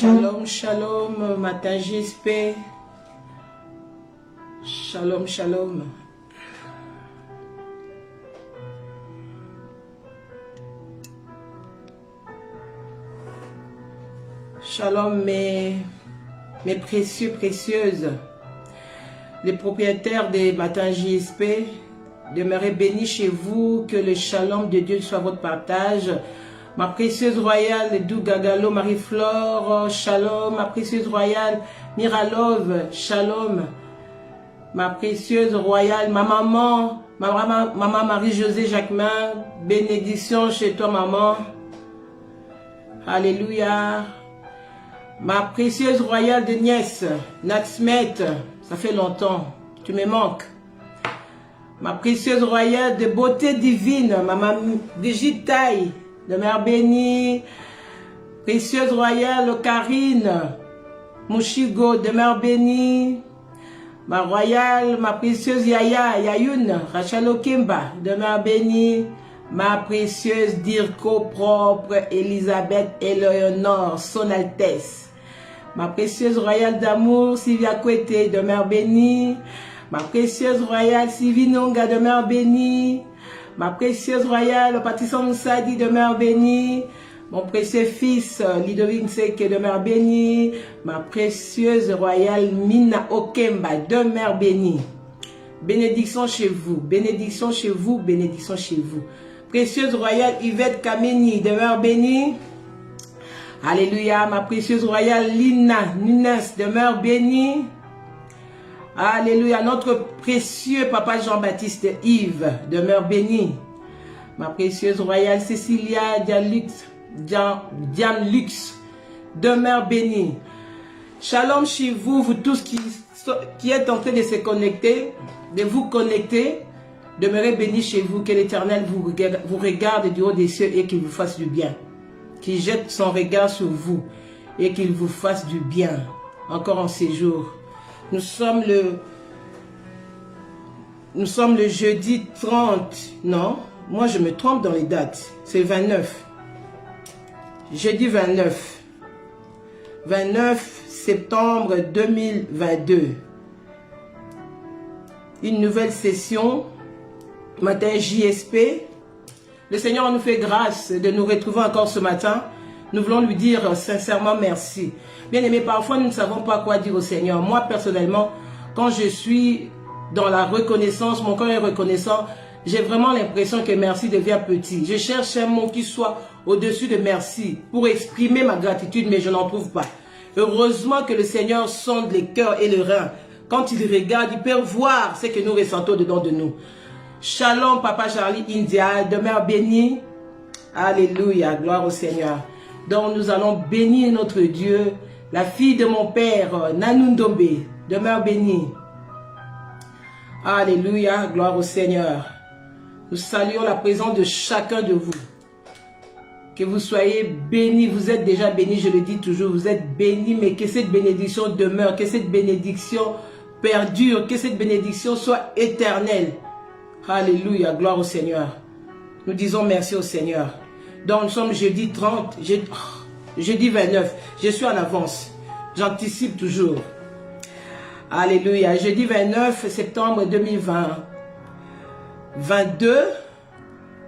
Shalom, shalom, matin JSP. Shalom, shalom. Shalom, mes précieux, précieuses. Les propriétaires des matins JSP, demeurez bénis chez vous, que le shalom de Dieu soit votre partage. Ma précieuse royale Dougagalo Marie-Flore, shalom. Ma précieuse royale Miralove, shalom. Ma précieuse royale, ma maman Marie-Josée Jacquemin, bénédiction chez toi maman. Alléluia. Ma précieuse royale de nièce, Naxmet, ça fait longtemps, tu me manques. Ma précieuse royale de beauté divine, maman Brigitte Taille, de Mère Bénie. Précieuse royale Karine Mouchigo, de Mère Bénie. Ma royale, ma précieuse Yayoun, Rachel Okimba, de Mère Bénie. Ma précieuse Dirko propre, Elisabeth Eleonore, son Altesse. Ma précieuse royale d'amour, Sylvia Kouete, de Mère Bénie. Ma précieuse royale, Sylvie Nonga, de Mère Bénie. Ma précieuse royale, Patricia Moussadi, de Mère Bénie. Mon précieux fils, Ludovic Nseke, de Mère Bénie. Ma précieuse royale, Mina Okemba, de Mère Bénie. Bénédiction chez vous, bénédiction chez vous, bénédiction chez vous. Précieuse royale, Yvette Kameni, de Mère Bénie. Alléluia, ma précieuse royale, Lina Nunes, de Mère Bénie. Alléluia, notre précieux papa Jean-Baptiste Yves, demeure béni. Ma précieuse royale Cécilia Diane Lux, demeure béni. Shalom chez vous, vous tous qui êtes en train de se connecter, de vous connecter. Demeurez bénis chez vous, que l'Éternel vous regarde du haut des cieux et qu'il vous fasse du bien. Qu'il jette son regard sur vous et qu'il vous fasse du bien, encore en ces jours. Nous sommes le jeudi 30, non, moi je me trompe dans les dates, c'est 29, jeudi 29 septembre 2022, une nouvelle session, matin JSP. Le Seigneur nous fait grâce de nous retrouver encore ce matin. Nous voulons lui dire sincèrement merci. Bien aimé, parfois nous ne savons pas quoi dire au Seigneur. Moi personnellement, quand je suis dans la reconnaissance, mon cœur est reconnaissant, j'ai vraiment l'impression que merci devient petit. Je cherche un mot qui soit au-dessus de merci pour exprimer ma gratitude, mais je n'en trouve pas. Heureusement que le Seigneur sonde les cœurs et les reins. Quand il regarde, il peut voir ce que nous ressentons dedans de nous. Shalom, Papa Charlie India, demeure béni. Alléluia, gloire au Seigneur. Donc nous allons bénir notre Dieu. La fille de mon père, Nanundombe, demeure bénie. Alléluia, gloire au Seigneur. Nous saluons la présence de chacun de vous. Que vous soyez bénis, vous êtes déjà bénis, je le dis toujours, vous êtes bénis, mais que cette bénédiction demeure, que cette bénédiction perdure, que cette bénédiction soit éternelle. Alléluia, gloire au Seigneur. Nous disons merci au Seigneur. Donc nous sommes jeudi 30, jeudi 29. Je suis en avance. J'anticipe toujours. Alléluia. Jeudi 29 septembre 2022.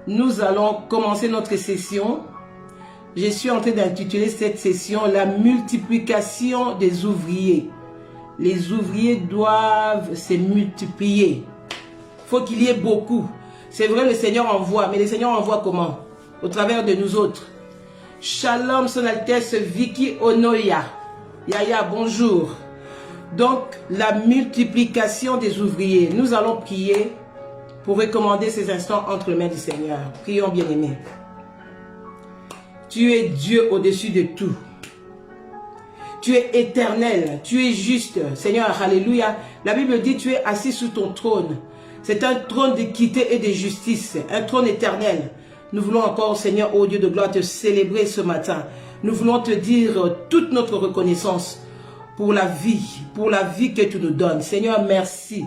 Nous allons commencer notre session. Je suis en train d'intituler cette session la multiplication des ouvriers. Les ouvriers doivent se multiplier. Il faut qu'il y ait beaucoup. C'est vrai, le Seigneur envoie, mais le Seigneur envoie comment? Au travers de nous autres. Shalom, son Altesse Vicky Onoya. Yaya, bonjour. Donc, la multiplication des ouvriers. Nous allons prier pour recommander ces instants entre les mains du Seigneur. Prions, bien-aimés. Tu es Dieu au-dessus de tout. Tu es éternel, tu es juste. Seigneur, alléluia. La Bible dit, tu es assis sur ton trône. C'est un trône d'équité et de justice, un trône éternel. Nous voulons encore, Seigneur, ô Dieu de gloire, te célébrer ce matin. Nous voulons te dire toute notre reconnaissance pour la vie que tu nous donnes. Seigneur, merci.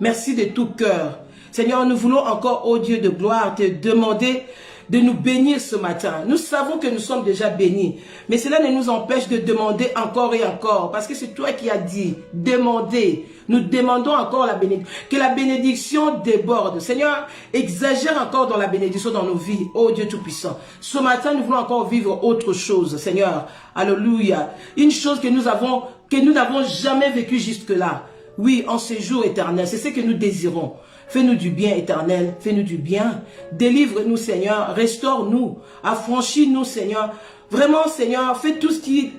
Merci de tout cœur. Seigneur, nous voulons encore, ô Dieu de gloire, te demander de nous bénir ce matin. Nous savons que nous sommes déjà bénis, mais cela ne nous empêche de demander encore et encore, parce que c'est toi qui as dit, demandez. Nous demandons encore la bénédiction, que la bénédiction déborde. Seigneur, exagère encore dans la bénédiction dans nos vies, oh Dieu Tout-Puissant. Ce matin, nous voulons encore vivre autre chose, Seigneur. Alléluia. Une chose que nous n'avons jamais vécue jusque-là. Oui, en ce jour éternel, c'est ce que nous désirons. Fais-nous du bien éternel, fais-nous du bien. Délivre-nous, Seigneur, restaure-nous, affranchis-nous, Seigneur. Vraiment, Seigneur, fais tout ce qui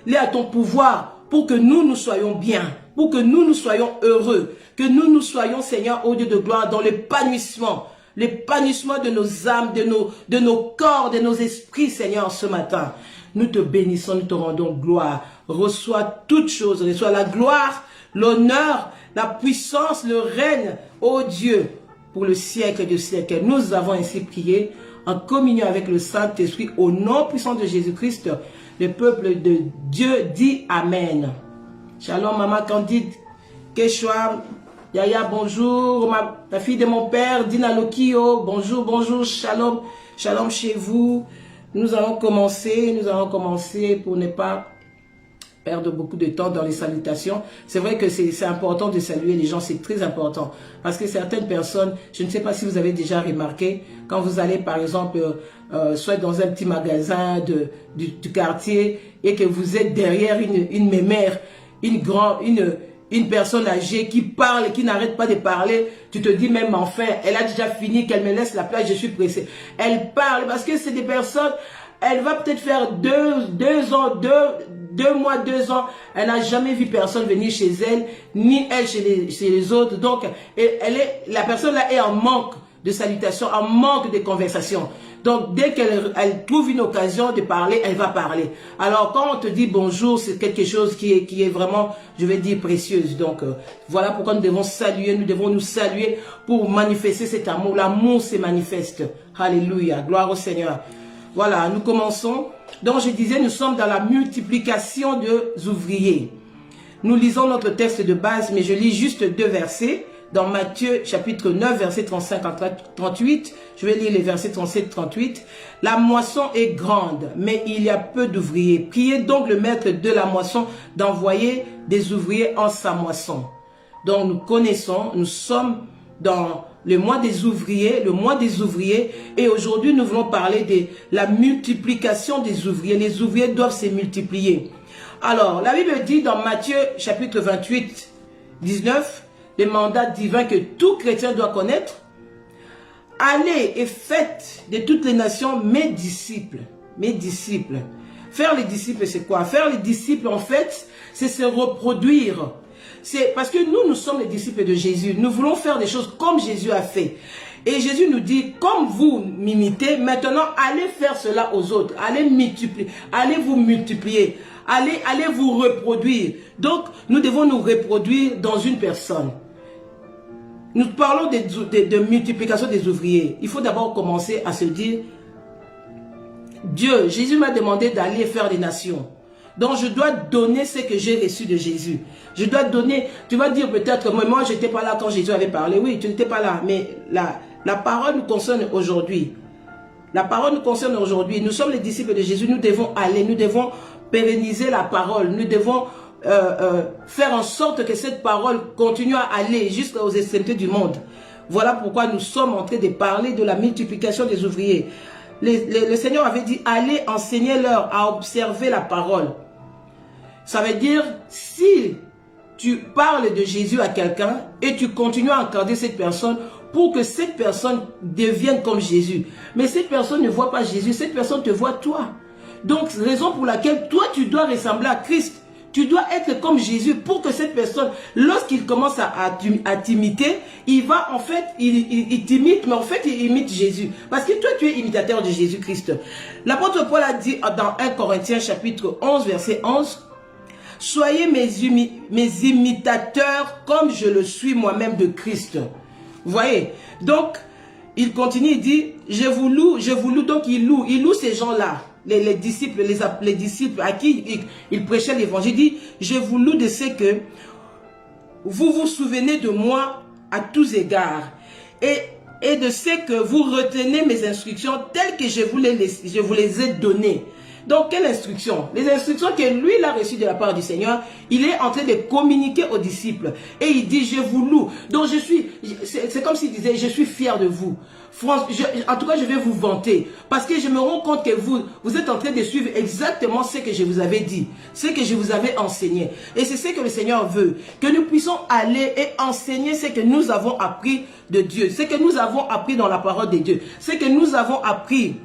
est à ton pouvoir pour que nous soyons bien, pour que nous soyons heureux, que nous soyons, Seigneur, au Dieu de gloire, dans l'épanouissement de nos âmes, de nos corps, de nos esprits, Seigneur, ce matin. Nous te bénissons, nous te rendons gloire. Reçois toutes choses, reçois la gloire, l'honneur, la puissance, le règne, ô Dieu, pour le siècle des siècles. Nous avons ainsi prié en communion avec le Saint-Esprit au nom puissant de Jésus-Christ. Le peuple de Dieu dit Amen. Shalom, Maman Candide, Keshua, Yaya, bonjour. La fille de mon père, Dina Lokio, bonjour, bonjour, shalom, shalom chez vous. Nous allons commencer pour ne pas perdre beaucoup de temps dans les salutations. C'est vrai que c'est important de saluer les gens, c'est très important. Parce que certaines personnes, je ne sais pas si vous avez déjà remarqué, quand vous allez par exemple, soit dans un petit magasin du quartier et que vous êtes derrière une mémère, une personne âgée qui parle et qui n'arrête pas de parler, tu te dis même enfin, elle a déjà fini, qu'elle me laisse la place, je suis pressé. Elle parle parce que c'est des personnes, elle va peut-être faire 2 mois, 2 ans, elle n'a jamais vu personne venir chez elle, ni elle chez les autres. Donc, la personne là est en manque de salutations, en manque de conversation. Donc, dès qu'elle trouve une occasion de parler, elle va parler. Alors, quand on te dit bonjour, c'est quelque chose qui est vraiment, je vais dire, précieuse. Donc, voilà pourquoi nous devons nous saluer pour manifester cet amour. L'amour se manifeste. Alléluia. Gloire au Seigneur. Voilà, nous commençons. Donc, je disais, nous sommes dans la multiplication des ouvriers. Nous lisons notre texte de base, mais je lis juste 2 versets. Dans Matthieu chapitre 9, versets 35 à 38, je vais lire les versets 37-38. La moisson est grande, mais il y a peu d'ouvriers. Priez donc le maître de la moisson d'envoyer des ouvriers en sa moisson. Donc nous connaissons, nous sommes dans le mois des ouvriers, et aujourd'hui nous voulons parler de la multiplication des ouvriers. Les ouvriers doivent se multiplier. Alors, la Bible dit dans Matthieu chapitre 28, 19, le mandat divin que tout chrétien doit connaître. Allez et faites de toutes les nations mes disciples. Mes disciples. Faire les disciples, c'est quoi? Faire les disciples, en fait, c'est se reproduire. C'est parce que nous sommes les disciples de Jésus. Nous voulons faire des choses comme Jésus a fait. Et Jésus nous dit, comme vous m'imitez, maintenant allez faire cela aux autres. Allez multiplier, allez vous multiplier. Allez vous reproduire. Donc, nous devons nous reproduire dans une personne. Nous parlons de multiplication des ouvriers. Il faut d'abord commencer à se dire, Jésus m'a demandé d'aller faire des nations. Donc, je dois donner ce que j'ai reçu de Jésus. Je dois donner, tu vas dire peut-être, moi, je n'étais pas là quand Jésus avait parlé. Oui, tu n'étais pas là, mais la parole nous concerne aujourd'hui. La parole nous concerne aujourd'hui. Nous sommes les disciples de Jésus. Nous devons aller, nous devons pérenniser la parole. Nous devons faire en sorte que cette parole continue à aller jusqu'aux extrémités du monde. Voilà pourquoi nous sommes en train de parler de la multiplication des ouvriers. Le Seigneur avait dit, allez enseigner-leur à observer la parole. Ça veut dire, si tu parles de Jésus à quelqu'un et tu continues à encadrer cette personne pour que cette personne devienne comme Jésus. Mais cette personne ne voit pas Jésus, cette personne te voit toi. Donc, raison pour laquelle toi, tu dois ressembler à Christ. Tu dois être comme Jésus pour que cette personne, lorsqu'il commence à t'imiter, il va en fait, il t'imite, mais en fait il imite Jésus. Parce que toi tu es imitateur de Jésus-Christ. L'apôtre Paul a dit dans 1 Corinthiens chapitre 11 verset 11, « Soyez mes imitateurs comme je le suis moi-même de Christ. » Vous voyez? Donc, il continue, il dit, « Je vous loue. » Donc il loue ces gens-là. Les disciples à qui il prêchait l'évangile, dit, je vous loue de ce que vous vous souvenez de moi à tous égards. Et et de ce que vous retenez mes instructions telles que je vous les ai données. Donc, quelle instruction? Les instructions que lui, il a reçues de la part du Seigneur, il est en train de communiquer aux disciples. Et il dit, je vous loue. Donc, c'est comme s'il disait, je suis fier de vous. En tout cas, je vais vous vanter. Parce que je me rends compte que vous êtes en train de suivre exactement ce que je vous avais dit. Ce que je vous avais enseigné. Et c'est ce que le Seigneur veut. Que nous puissions aller et enseigner ce que nous avons appris de Dieu. Ce que nous avons appris dans la parole de Dieu. Ce que nous avons appris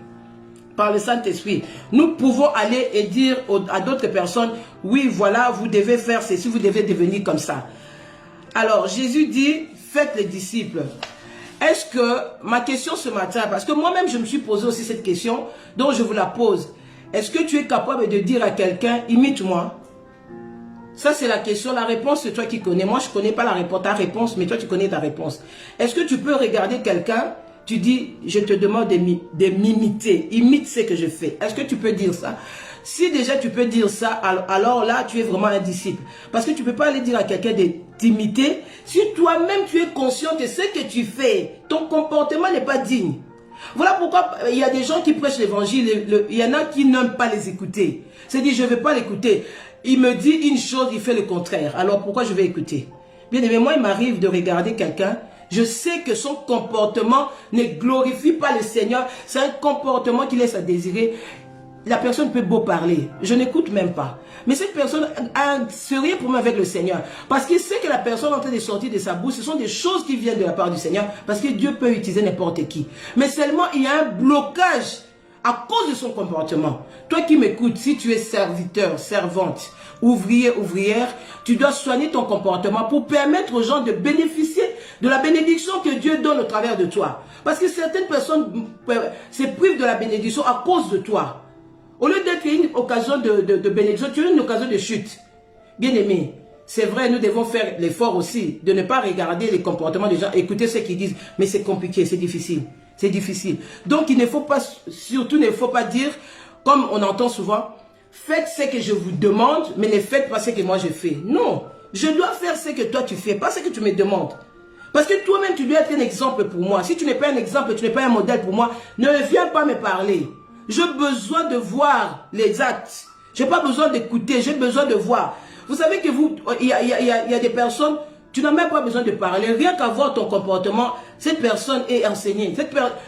par le Saint-Esprit. Nous pouvons aller et dire à d'autres personnes, oui, voilà, vous devez faire ceci, vous devez devenir comme ça. Alors, Jésus dit, faites les disciples. Est-ce que, ma question ce matin, parce que moi-même je me suis posé aussi cette question, donc je vous la pose. Est-ce que tu es capable de dire à quelqu'un, imite-moi? Ça c'est la question, la réponse c'est toi qui connais. Moi je ne connais pas ta réponse, mais toi tu connais ta réponse. Est-ce que tu peux regarder quelqu'un? Tu dis, je te demande de m'imiter. Imite ce que je fais. Est-ce que tu peux dire ça? Si déjà tu peux dire ça, alors là, tu es vraiment un disciple. Parce que tu ne peux pas aller dire à quelqu'un de t'imiter si toi-même tu es conscient que ce que tu fais, ton comportement n'est pas digne. Voilà pourquoi il y a des gens qui prêchent l'évangile, il y en a qui n'aiment pas les écouter. C'est dit, je ne vais pas l'écouter. Il me dit une chose, il fait le contraire. Alors pourquoi je vais écouter? Bien aimé, moi il m'arrive de regarder quelqu'un. Je sais que son comportement ne glorifie pas le Seigneur. C'est un comportement qui laisse à désirer. La personne peut beau parler. Je n'écoute même pas. Mais cette personne a un sérieux problème avec le Seigneur. Parce qu'il sait que la personne en train de sortir de sa bouche, ce sont des choses qui viennent de la part du Seigneur. Parce que Dieu peut utiliser n'importe qui. Mais seulement il y a un blocage à cause de son comportement. Toi qui m'écoutes, si tu es serviteur, servante, ouvrier, ouvrière, tu dois soigner ton comportement pour permettre aux gens de bénéficier de la bénédiction que Dieu donne au travers de toi. Parce que certaines personnes se privent de la bénédiction à cause de toi. Au lieu d'être une occasion de bénédiction, tu as une occasion de chute. Bien aimé, c'est vrai, nous devons faire l'effort aussi de ne pas regarder les comportements des gens, écouter ce qu'ils disent, mais c'est compliqué, c'est difficile. C'est difficile. Donc il ne faut pas, surtout ne faut pas dire, comme on entend souvent, faites ce que je vous demande, mais ne faites pas ce que moi je fais. Non, je dois faire ce que toi tu fais, pas ce que tu me demandes. Parce que toi-même tu dois être un exemple pour moi. Si tu n'es pas un exemple, tu n'es pas un modèle pour moi, ne viens pas me parler. J'ai besoin de voir les actes. Je n'ai pas besoin d'écouter, j'ai besoin de voir. Vous savez que il y a des personnes, tu n'as même pas besoin de parler. Rien qu'à voir ton comportement, cette personne est enseignée.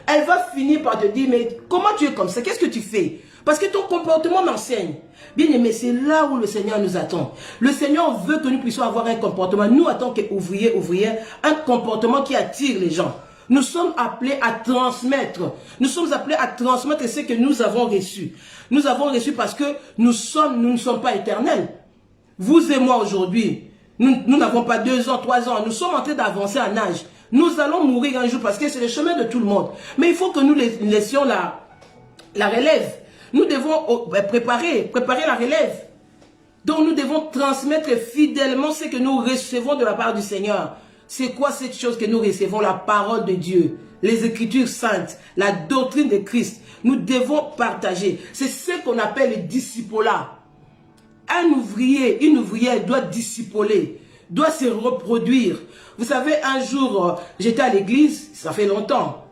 Elle va finir par te dire, mais comment tu es comme ça? Qu'est-ce que tu fais? Parce que ton comportement m'enseigne. Bien aimé, c'est là où le Seigneur nous attend. Le Seigneur veut que nous puissions avoir un comportement, nous en tant qu'ouvriers, ouvrières, un comportement qui attire les gens. Nous sommes appelés à transmettre. Nous sommes appelés à transmettre ce que nous avons reçu. Nous avons reçu parce que nous ne sommes pas éternels. Vous et moi aujourd'hui, nous n'avons pas 2 ans, 3 ans. Nous sommes en train d'avancer en âge. Nous allons mourir un jour parce que c'est le chemin de tout le monde. Mais il faut que nous laissions la relève. Nous devons préparer la relève. Donc nous devons transmettre fidèlement ce que nous recevons de la part du Seigneur. C'est quoi cette chose que nous recevons? La parole de Dieu, les Écritures saintes, la doctrine de Christ. Nous devons partager. C'est ce qu'on appelle le discipulat. Un ouvrier, une ouvrière doit discipuler, doit se reproduire. Vous savez, un jour, j'étais à l'église, ça fait longtemps.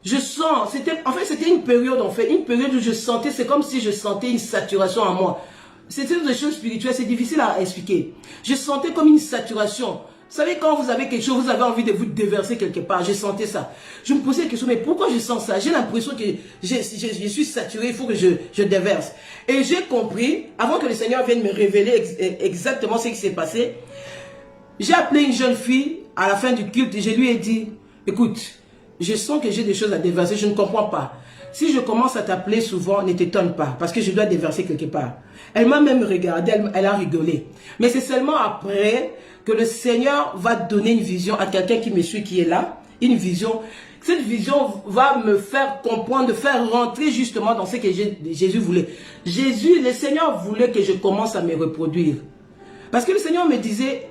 Je sens, c'était une période où je sentais, c'est comme si je sentais une saturation en moi. C'était des choses spirituelles, c'est difficile à expliquer. Je sentais comme une saturation. Vous savez, quand vous avez quelque chose, vous avez envie de vous déverser quelque part. Je sentais ça. Je me posais la question, mais pourquoi je sens ça? J'ai l'impression que je suis saturé, il faut que je déverse. Et j'ai compris, avant que le Seigneur vienne me révéler exactement ce qui s'est passé, j'ai appelé une jeune fille à la fin du culte et je lui ai dit, écoute, je sens que j'ai des choses à déverser, je ne comprends pas. Si je commence à t'appeler souvent, ne t'étonne pas, parce que je dois déverser quelque part. Elle m'a même regardé, elle a rigolé. Mais c'est seulement après que le Seigneur va donner une vision à quelqu'un qui me suit, qui est là, une vision. Cette vision va me faire comprendre, faire rentrer justement dans ce que Jésus voulait. Le Seigneur voulait que je commence à me reproduire. Parce que le Seigneur me disait,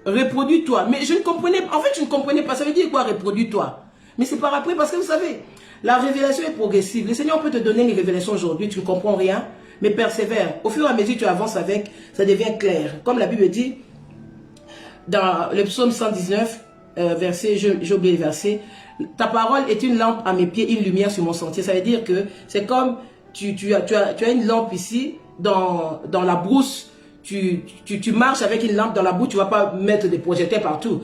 reproduis-toi. Mais je ne comprenais pas, en fait je ne comprenais pas, ça veut dire quoi reproduis-toi? Mais c'est par après, parce que vous savez, la révélation est progressive. Le Seigneur peut te donner une révélation aujourd'hui, tu ne comprends rien, mais persévère. Au fur et à mesure que tu avances avec, ça devient clair. Comme la Bible dit, dans le psaume 119, verset, j'ai oublié le verset. Ta parole est une lampe à mes pieds, une lumière sur mon sentier. Ça veut dire que c'est comme tu as une lampe ici dans la brousse. Tu marches avec une lampe dans la brousse, tu ne vas pas mettre des projecteurs partout.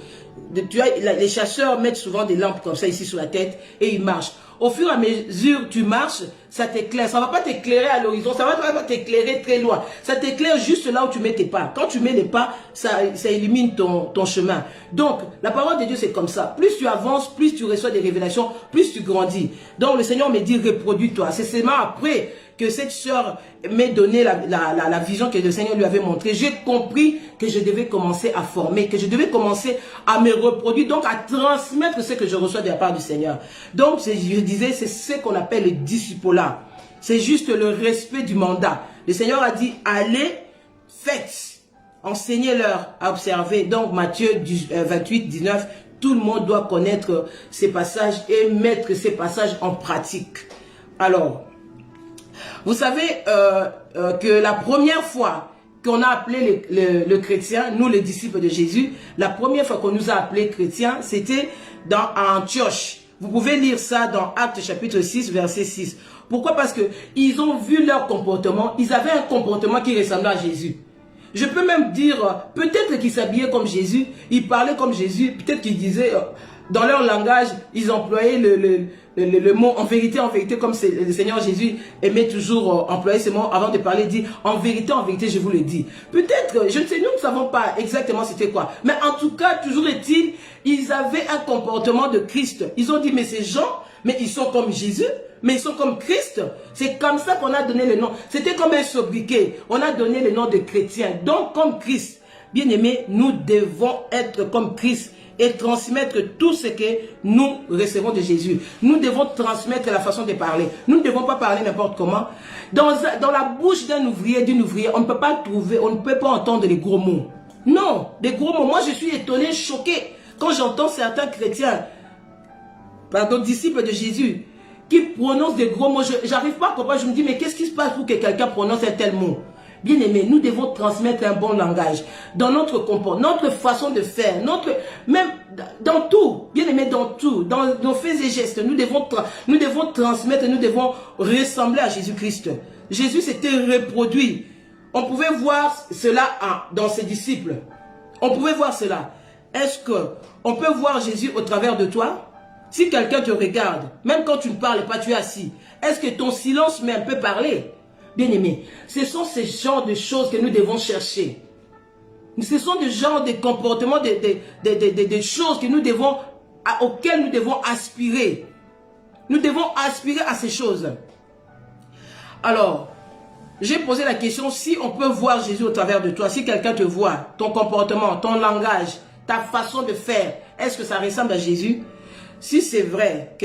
Les chasseurs mettent souvent des lampes comme ça ici sur la tête et ils marchent. Au fur et à mesure tu marches, ça t'éclaire. Ça ne va pas t'éclairer à l'horizon, ça ne va pas t'éclairer très loin. Ça t'éclaire juste là où tu mets tes pas. Quand tu mets les pas, ça illumine ton chemin. Donc, la parole de Dieu, c'est comme ça. Plus tu avances, plus tu reçois des révélations, plus tu grandis. Donc, le Seigneur me dit, reproduis-toi. C'est seulement après que cette sœur m'ait donné la vision que le Seigneur lui avait montrée. J'ai compris que je devais commencer à former, que je devais commencer à me reproduire, donc à transmettre ce que je reçois de la part du Seigneur. Donc, je disais, c'est ce qu'on appelle le discipolat. C'est juste le respect du mandat. Le Seigneur a dit, allez, faites, enseignez-leur à observer. Donc, Matthieu 28, 19, tout le monde doit connaître ces passages et mettre ces passages en pratique. Alors, vous savez que la première fois qu'on a appelé le chrétien, nous les disciples de Jésus, la première fois qu'on nous a appelés chrétiens, c'était à Antioche. Vous pouvez lire ça dans Actes chapitre 6, verset 6. Pourquoi? Parce qu'ils ont vu leur comportement, ils avaient un comportement qui ressemblait à Jésus. Je peux même dire, peut-être qu'ils s'habillaient comme Jésus, ils parlaient comme Jésus, peut-être qu'ils disaient, dans leur langage, ils employaient le mot en vérité, comme le Seigneur Jésus aimait toujours employer ce mot avant de parler, dit en vérité, je vous le dis. Peut-être, je ne sais, nous ne savons pas exactement c'était quoi. Mais en tout cas, toujours est-il, ils avaient un comportement de Christ. Ils ont dit, mais ces gens, mais ils sont comme Jésus, mais ils sont comme Christ. C'est comme ça qu'on a donné le nom. C'était comme un sobriquet. On a donné le nom de chrétien. Donc, comme Christ. Bien aimé, nous devons être comme Christ et transmettre tout ce que nous recevons de Jésus. Nous devons transmettre la façon de parler. Nous ne devons pas parler n'importe comment. Dans la bouche d'un ouvrier, d'une ouvrière, on ne peut pas trouver, on ne peut pas entendre les gros mots. Non, des gros mots. Moi, je suis étonné, choqué, quand j'entends certains chrétiens, pardon, disciples de Jésus, qui prononcent des gros mots. Je n'arrive pas à comprendre. Je me dis, mais qu'est-ce qui se passe pour que quelqu'un prononce un tel mot? Bien aimé, nous devons transmettre un bon langage dans notre comportement, notre façon de faire, même dans tout, bien aimé, dans tout, dans nos faits et gestes, nous devons transmettre, nous devons ressembler à Jésus-Christ. Jésus s'était reproduit. On pouvait voir cela dans ses disciples. On pouvait voir cela. Est-ce qu'on peut voir Jésus au travers de toi? Si quelqu'un te regarde, même quand tu ne parles pas, tu es assis, est-ce que ton silence même peut parler? Bien-aimés, ce sont ces genres de choses que nous devons chercher. Ce sont des genres de comportements, des choses que auxquelles nous devons aspirer. Nous devons aspirer à ces choses. Alors, j'ai posé la question, si on peut voir Jésus au travers de toi, si quelqu'un te voit, ton comportement, ton langage, ta façon de faire, est-ce que ça ressemble à Jésus? Si c'est vrai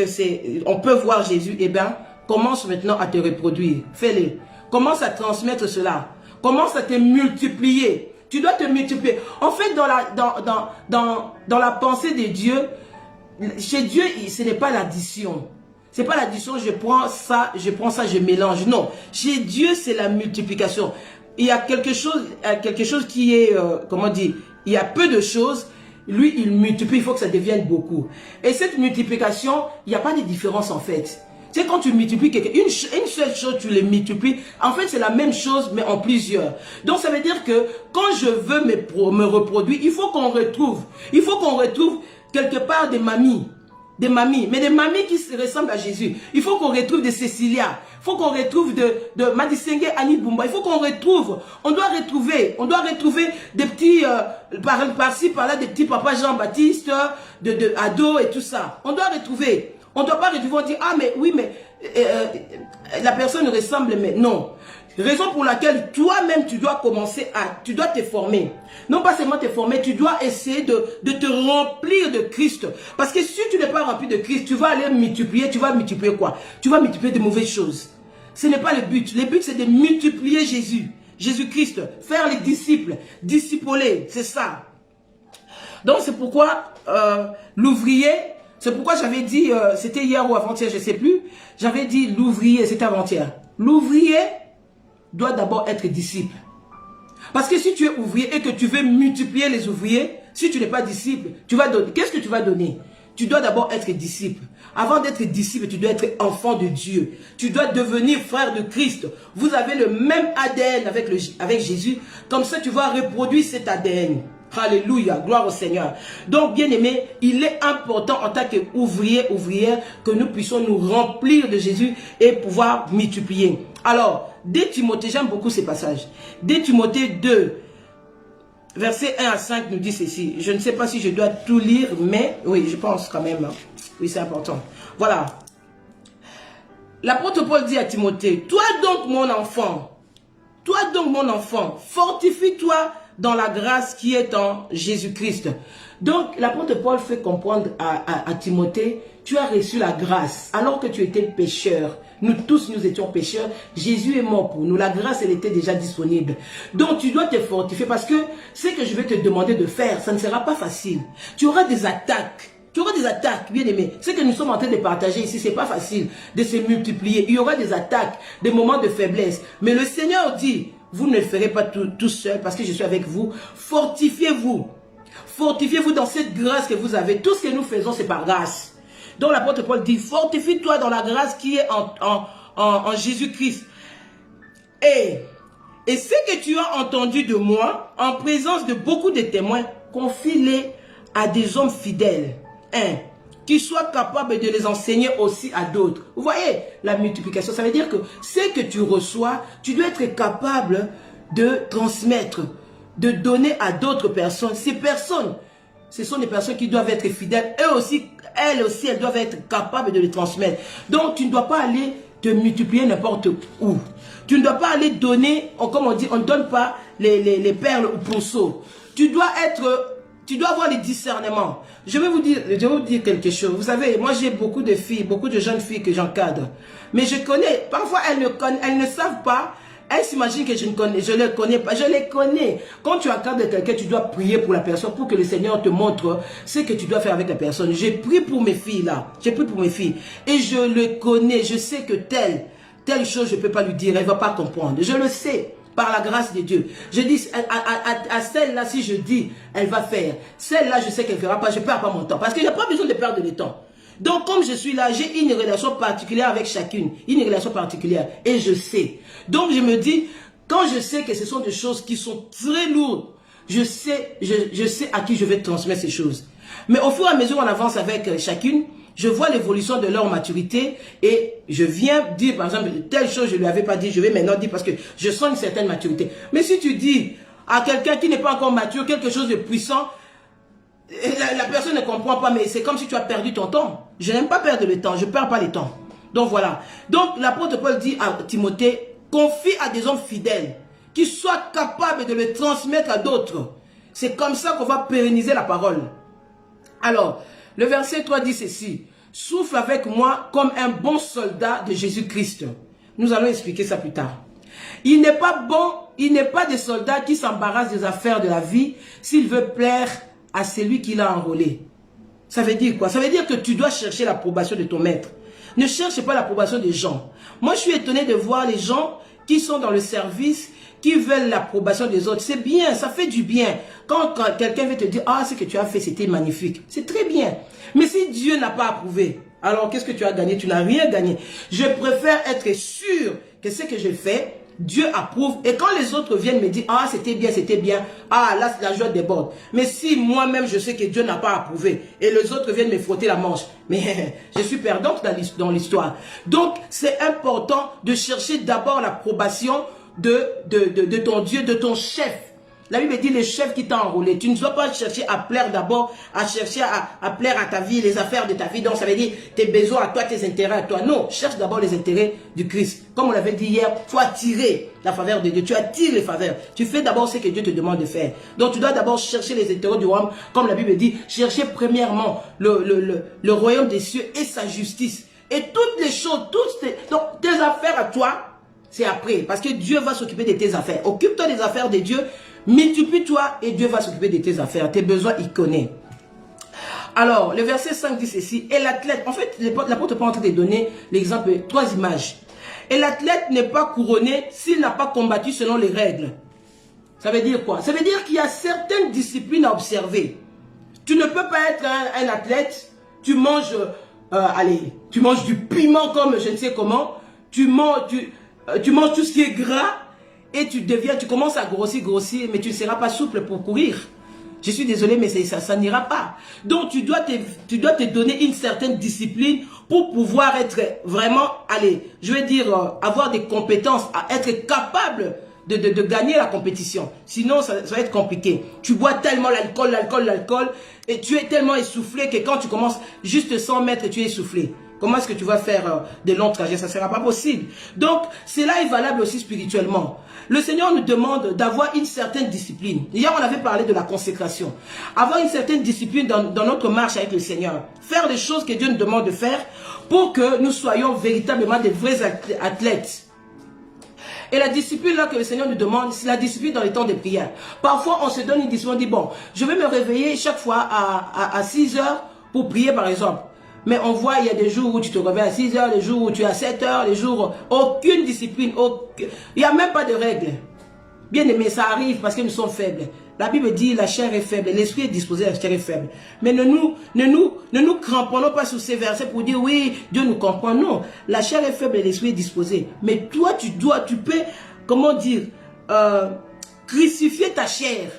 on peut voir Jésus, eh bien, commence maintenant à te reproduire. Fais-le. Commence à transmettre cela. Commence à te multiplier. Tu dois te multiplier. En fait, dans la pensée de Dieu, chez Dieu, ce n'est pas l'addition. Ce n'est pas l'addition, je prends ça, je mélange. Non. Chez Dieu, c'est la multiplication. Il y a quelque chose qui est, comment dire, il y a peu de choses. Lui, il multiplie, il faut que ça devienne beaucoup. Et cette multiplication, il n'y a pas de différence en fait. C'est quand tu multiplies une seule chose, tu les multiplies. En fait, c'est la même chose, mais en plusieurs. Donc, ça veut dire que quand je veux me reproduire, il faut qu'on retrouve quelque part des mamies, mais des mamies qui se ressemblent à Jésus. Il faut qu'on retrouve des Cécilia. Il faut qu'on retrouve de Madisenge Annie Bumba. Il faut qu'on retrouve, on doit retrouver des petits, par-ci, par-là, des petits papas Jean-Baptiste, de Ado et tout ça. On doit retrouver. On ne doit pas retrouver, on dit, ah mais oui, mais la personne ressemble, mais non. Raison pour laquelle toi-même, tu dois te former. Non pas seulement te former, tu dois essayer de te remplir de Christ. Parce que si tu n'es pas rempli de Christ, tu vas aller multiplier, tu vas multiplier quoi? Tu vas multiplier de mauvaises choses. Ce n'est pas le but. Le but, c'est de multiplier Jésus. Jésus-Christ. Faire les disciples. Discipoler. C'est ça. Donc, c'est pourquoi l'ouvrier, c'est pourquoi j'avais dit, c'était hier ou avant-hier, je ne sais plus, j'avais dit l'ouvrier, c'était avant-hier. L'ouvrier doit d'abord être disciple. Parce que si tu es ouvrier et que tu veux multiplier les ouvriers, Si tu n'es pas disciple, tu vas donner. Qu'est-ce que tu vas donner? Tu dois d'abord être disciple. Avant d'être disciple, tu dois être enfant de Dieu. Tu dois devenir frère de Christ. Vous avez le même ADN avec Jésus. Comme ça, tu vas reproduire cet ADN. Alléluia, gloire au Seigneur. Donc, bien aimé, il est important en tant qu'ouvrier, ouvrière, que nous puissions nous remplir de Jésus et pouvoir multiplier. Alors, 2 Timothée, j'aime beaucoup ces passages. 2 Timothée 2, versets 1 à 5 nous dit ceci. Je ne sais pas si je dois tout lire, mais oui, je pense quand même. Oui, c'est important. Voilà. L'apôtre Paul dit à Timothée, toi donc mon enfant, fortifie-toi dans la grâce qui est en Jésus-Christ. Donc, l'apôtre Paul fait comprendre à Timothée, tu as reçu la grâce alors que tu étais pécheur. Nous tous, nous étions pécheurs. Jésus est mort pour nous. La grâce, elle était déjà disponible. Donc, tu dois te fortifier parce que ce que je vais te demander de faire, ça ne sera pas facile. Tu auras des attaques. Tu auras des attaques, bien aimé. Ce que nous sommes en train de partager ici, c'est pas facile de se multiplier. Il y aura des attaques, des moments de faiblesse. Mais le Seigneur dit, vous ne le ferez pas tout seul parce que je suis avec vous. Fortifiez-vous. Fortifiez-vous dans cette grâce que vous avez. Tout ce que nous faisons, c'est par grâce. Donc l'apôtre Paul dit, fortifie-toi dans la grâce qui est en Jésus-Christ. Et ce que tu as entendu de moi, en présence de beaucoup de témoins, confie-les à des hommes fidèles, qui soient capables de les enseigner aussi à d'autres. Vous voyez la multiplication, ça veut dire que ce que tu reçois, tu dois être capable de transmettre, de donner à d'autres personnes. Ces personnes, ce sont des personnes qui doivent être fidèles. Elles aussi, elles doivent être capables de les transmettre. Donc, tu ne dois pas aller te multiplier n'importe où. Tu ne dois pas aller donner, comme on dit, on ne donne pas les perles au ponceau. Tu dois avoir les discernements. Je vais vous dire quelque chose. Vous savez, moi j'ai beaucoup de filles, beaucoup de jeunes filles que j'encadre. Mais je connais, parfois elles ne savent pas. Elles s'imaginent que je ne les connais pas. Je les connais. Quand tu encadres quelqu'un, tu dois prier pour la personne pour que le Seigneur te montre ce que tu dois faire avec la personne. J'ai prié pour mes filles là. J'ai prié pour mes filles. Et je le connais. Je sais que telle chose, je ne peux pas lui dire. Elle ne va pas comprendre. Je le sais. Par la grâce de Dieu. Je dis à celle-là, si je dis, elle va faire. Celle-là, je sais qu'elle ne fera pas. Je ne perds pas mon temps. Parce qu'il n'y a pas besoin de perdre de temps. Donc, comme je suis là, j'ai une relation particulière avec chacune. Une relation particulière. Et je sais. Donc, je me dis, quand je sais que ce sont des choses qui sont très lourdes, je sais à qui je vais transmettre ces choses. Mais au fur et à mesure, on avance avec chacune. Je vois l'évolution de leur maturité et je viens dire, par exemple, telle chose, je ne lui avais pas dit, je vais maintenant dire parce que je sens une certaine maturité. Mais si tu dis à quelqu'un qui n'est pas encore mature, quelque chose de puissant, la personne ne comprend pas, mais c'est comme si tu as perdu ton temps. Je n'aime pas perdre le temps, je ne perds pas le temps. Donc voilà. Donc l'apôtre Paul dit à Timothée, confie à des hommes fidèles, qui soient capables de le transmettre à d'autres. C'est comme ça qu'on va pérenniser la parole. Alors, le verset 3 dit ceci, souffle avec moi comme un bon soldat de Jésus-Christ. Nous allons expliquer ça plus tard. Il n'est pas des soldats qui s'embarrassent des affaires de la vie s'il veut plaire à celui qui l'a enrôlé. Ça veut dire quoi? Ça veut dire que tu dois chercher l'approbation de ton maître. Ne cherche pas l'approbation des gens. Moi, je suis étonné de voir les gens qui sont dans le service, qui veulent l'approbation des autres. C'est bien, ça fait du bien. Quand quelqu'un veut te dire, ah, ce que tu as fait, c'était magnifique. C'est très bien. Mais si Dieu n'a pas approuvé, alors qu'est-ce que tu as gagné? Tu n'as rien gagné. Je préfère être sûr que ce que je fais, Dieu approuve. Et quand les autres viennent me dire, ah, c'était bien, ah, là, la joie déborde. Mais si moi-même, je sais que Dieu n'a pas approuvé, et les autres viennent me frotter la manche, mais je suis perdante dans l'histoire. Donc, c'est important de chercher d'abord l'approbation de ton Dieu, de ton chef. La Bible dit, le chef qui t'a enrôlé. Tu ne dois pas chercher à plaire d'abord, à chercher à plaire à ta vie, les affaires de ta vie. Donc ça veut dire tes besoins à toi, tes intérêts à toi. Non, cherche d'abord les intérêts du Christ. Comme on l'avait dit hier, il faut attirer la faveur de Dieu. Tu attires les faveurs. Tu fais d'abord ce que Dieu te demande de faire. Donc tu dois d'abord chercher les intérêts du royaume. Comme la Bible dit, chercher premièrement le royaume des cieux et sa justice. Et toutes les choses, donc tes affaires à toi, c'est après. Parce que Dieu va s'occuper de tes affaires. Occupe-toi des affaires de Dieu. Multiplie-toi et Dieu va s'occuper de tes affaires. Tes besoins, il connaît. Alors, le verset 5 dit ceci. Et l'athlète, en fait, l'apôtre Paul est en train de donner l'exemple, 3 images. Et l'athlète n'est pas couronné s'il n'a pas combattu selon les règles. Ça veut dire quoi? Ça veut dire qu'il y a certaines disciplines à observer. Tu ne peux pas être un athlète, tu manges, tu manges du piment comme je ne sais comment, tu manges tout ce qui est gras et tu commences à grossir, mais tu ne seras pas souple pour courir. Je suis désolé, mais ça n'ira pas. Donc, tu dois te donner une certaine discipline pour pouvoir être vraiment, je vais dire, avoir des compétences, à être capable de gagner la compétition. Sinon, ça va être compliqué. Tu bois tellement l'alcool, et tu es tellement essoufflé que quand tu commences juste 100 mètres, tu es essoufflé. Comment est-ce que tu vas faire de longs trajets? Ça ne sera pas possible. Donc, cela est valable aussi spirituellement. Le Seigneur nous demande d'avoir une certaine discipline. Hier, on avait parlé de la consécration. Avoir une certaine discipline dans notre marche avec le Seigneur. Faire les choses que Dieu nous demande de faire pour que nous soyons véritablement des vrais athlètes. Et la discipline là que le Seigneur nous demande, c'est la discipline dans les temps de prière. Parfois, on se donne une discipline, on dit, bon, je vais me réveiller chaque fois à 6 heures pour prier par exemple. Mais on voit, il y a des jours où tu te réveilles à 6 heures, des jours où tu es à 7 heures, des jours, aucune discipline, il n'y a même pas de règles. Bien aimé, ça arrive parce que nous sommes faibles. La Bible dit, la chair est faible, l'esprit est disposé, la chair est faible. Mais ne nous cramponnons pas sur ces versets pour dire, oui, Dieu nous comprend. Non, la chair est faible et l'esprit est disposé. Mais toi, tu peux, comment dire, crucifier ta chair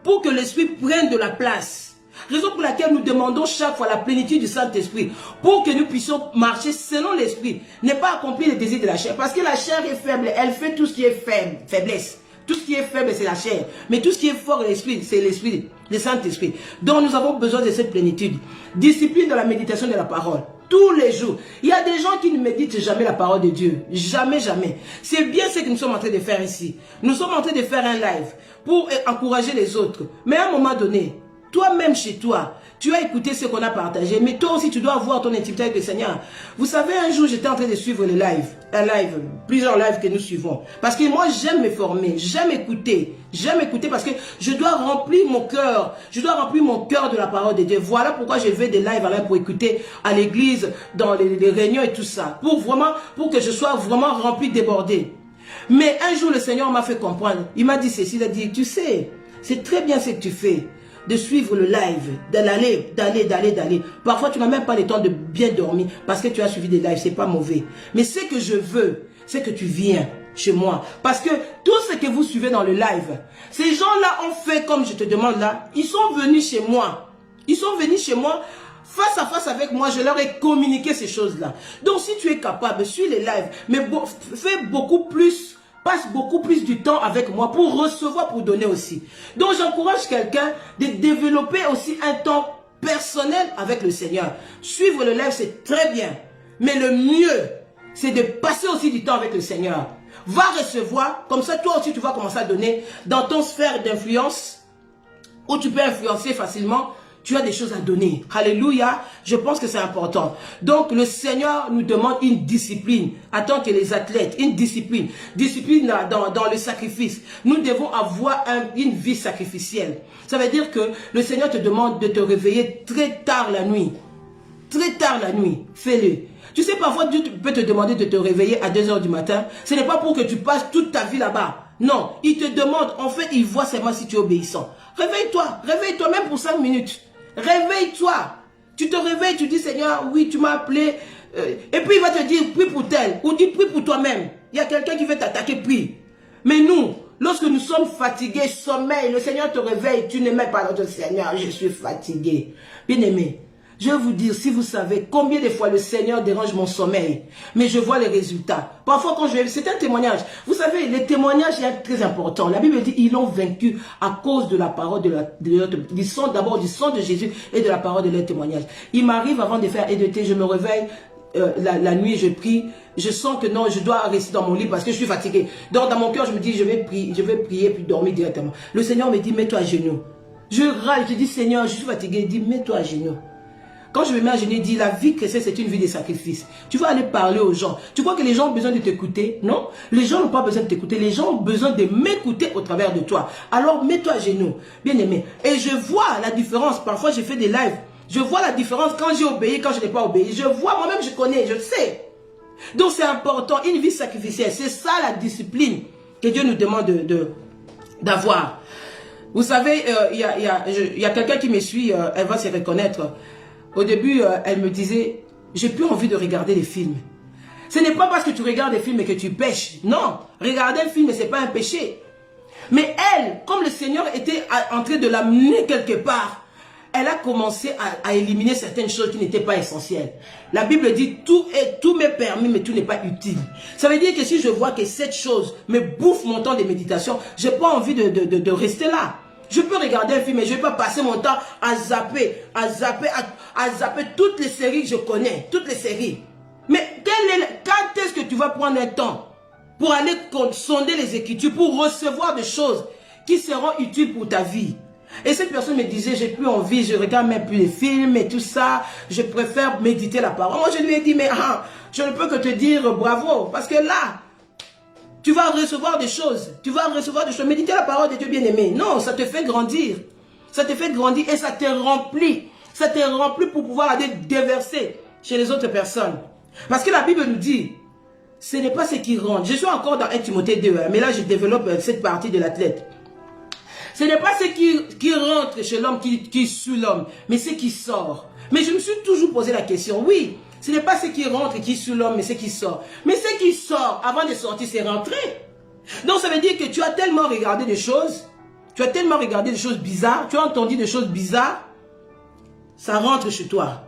pour que l'esprit prenne de la place. Raison pour laquelle nous demandons chaque fois la plénitude du Saint-Esprit pour que nous puissions marcher selon l'Esprit. Ne pas accomplir les désirs de la chair. Parce que la chair est faible, elle fait tout ce qui est faiblesse. Tout ce qui est faible, c'est la chair. Mais tout ce qui est fort, l'Esprit, c'est l'Esprit, le Saint-Esprit. Donc nous avons besoin de cette plénitude. Discipline dans la méditation de la parole. Tous les jours. Il y a des gens qui ne méditent jamais la parole de Dieu. Jamais, jamais. C'est bien ce que nous sommes en train de faire ici. Nous sommes en train de faire un live pour encourager les autres. Mais à un moment donné, toi-même chez toi, tu as écouté ce qu'on a partagé, mais toi aussi tu dois avoir ton intimité avec le Seigneur. Vous savez, un jour j'étais en train de suivre les lives, plusieurs lives que nous suivons. Parce que moi j'aime me former, j'aime écouter parce que je dois remplir mon cœur, de la parole de Dieu. Voilà pourquoi je vais des lives pour écouter à l'église, dans les réunions et tout ça. Pour que je sois vraiment rempli, débordé. Mais un jour le Seigneur m'a fait comprendre, il m'a dit ceci, il a dit, tu sais, c'est très bien ce que tu fais. De suivre le live, d'aller. Parfois, tu n'as même pas le temps de bien dormir parce que tu as suivi des lives, c'est pas mauvais. Mais ce que je veux, c'est que tu viens chez moi. Parce que tout ce que vous suivez dans le live, ces gens-là ont fait comme je te demande là, ils sont venus chez moi. Ils sont venus chez moi, face à face avec moi, je leur ai communiqué ces choses-là. Donc, si tu es capable, suis les lives, mais fais beaucoup plus. Passe beaucoup plus du temps avec moi pour recevoir, pour donner aussi. Donc j'encourage quelqu'un de développer aussi un temps personnel avec le Seigneur. Suivre le live, c'est très bien. Mais le mieux, c'est de passer aussi du temps avec le Seigneur. Va recevoir, comme ça toi aussi tu vas commencer à donner dans ton sphère d'influence, où tu peux influencer facilement. Tu as des choses à donner. Alléluia. Je pense que c'est important. Donc, le Seigneur nous demande une discipline. En tant que les athlètes, une discipline. Discipline dans le sacrifice. Nous devons avoir une vie sacrificielle. Ça veut dire que le Seigneur te demande de te réveiller très tard la nuit. Très tard la nuit. Fais-le. Tu sais, parfois, Dieu peut te demander de te réveiller à 2 h du matin. Ce n'est pas pour que tu passes toute ta vie là-bas. Non. Il te demande, en fait, il voit seulement si tu es obéissant. Réveille-toi même pour 5 minutes. Réveille-toi. Tu te réveilles, tu dis, Seigneur, oui, tu m'as appelé. Et puis il va te dire, prie pour tel. Ou dis, prie pour toi-même. Il y a quelqu'un qui veut t'attaquer, prie. Mais nous, lorsque nous sommes fatigués, sommeil, le Seigneur te réveille, tu ne mets pas notre Seigneur, je suis fatigué. Bien-aimé, je vais vous dire, si vous savez combien de fois le Seigneur dérange mon sommeil, mais je vois les résultats. Parfois, quand c'est un témoignage. Vous savez, les témoignages, c'est très important. La Bible dit, ils l'ont vaincu à cause de la parole du sang, d'abord du sang de Jésus et de la parole de leur témoignage. Il m'arrive avant de faire EDT, je me réveille la nuit, je prie. Je sens que non, je dois rester dans mon lit parce que je suis fatigué. Donc, dans mon cœur, je me dis, je vais prier puis dormir directement. Le Seigneur me dit, mets-toi à genoux. Je râle, je dis, Seigneur, je suis fatigué. Il dit, mets-toi à genoux. Quand je me mets à genoux, il dit, la vie chrétienne, c'est une vie de sacrifice. Tu vas aller parler aux gens. Tu crois que les gens ont besoin de t'écouter? Non. Les gens n'ont pas besoin de t'écouter. Les gens ont besoin de m'écouter au travers de toi. Alors, mets-toi à genoux. Bien aimé. Et je vois la différence. Parfois, j'ai fait des lives. Je vois la différence quand j'ai obéi, quand je n'ai pas obéi. Je vois, moi-même, je connais, je sais. Donc, c'est important. Une vie sacrificielle. C'est ça la discipline que Dieu nous demande d'avoir. Vous savez, il y a quelqu'un qui me suit, elle va se reconnaître. Au début, elle me disait, j'ai plus envie de regarder les films. Ce n'est pas parce que tu regardes des films que tu pêches. Non, regarder un film, ce n'est pas un péché. Mais elle, comme le Seigneur était en train de l'amener quelque part, elle a commencé à éliminer certaines choses qui n'étaient pas essentielles. La Bible dit, tout m'est permis, mais tout n'est pas utile. Ça veut dire que si je vois que cette chose me bouffe mon temps de méditation, je n'ai pas envie de rester là. Je peux regarder un film, mais je ne vais pas passer mon temps à zapper toutes les séries que je connais, toutes les séries. Mais quand est-ce que tu vas prendre un temps pour aller sonder les Écritures, pour recevoir des choses qui seront utiles pour ta vie? Et cette personne me disait, j'ai plus envie, je regarde même plus les films et tout ça, je préfère méditer la parole. Moi je lui ai dit, mais je ne peux que te dire bravo, parce que là, tu vas recevoir des choses, méditer la parole de Dieu bien-aimé. Non, ça te fait grandir, et ça te remplit pour pouvoir aller déverser chez les autres personnes. Parce que la Bible nous dit, ce n'est pas ce qui rentre. Je suis encore dans 1 Timothée 2, mais là je développe cette partie de l'athlète. Ce n'est pas ce qui rentre chez l'homme qui suit l'homme, mais ce qui sort. Mais je me suis toujours posé la question, oui, ce n'est pas ce qui rentre et qui suit l'homme, mais ce qui sort. Mais ce qui sort, avant de sortir, c'est rentrer. Donc ça veut dire que tu as tellement regardé des choses, bizarres, tu as entendu des choses bizarres, ça rentre chez toi.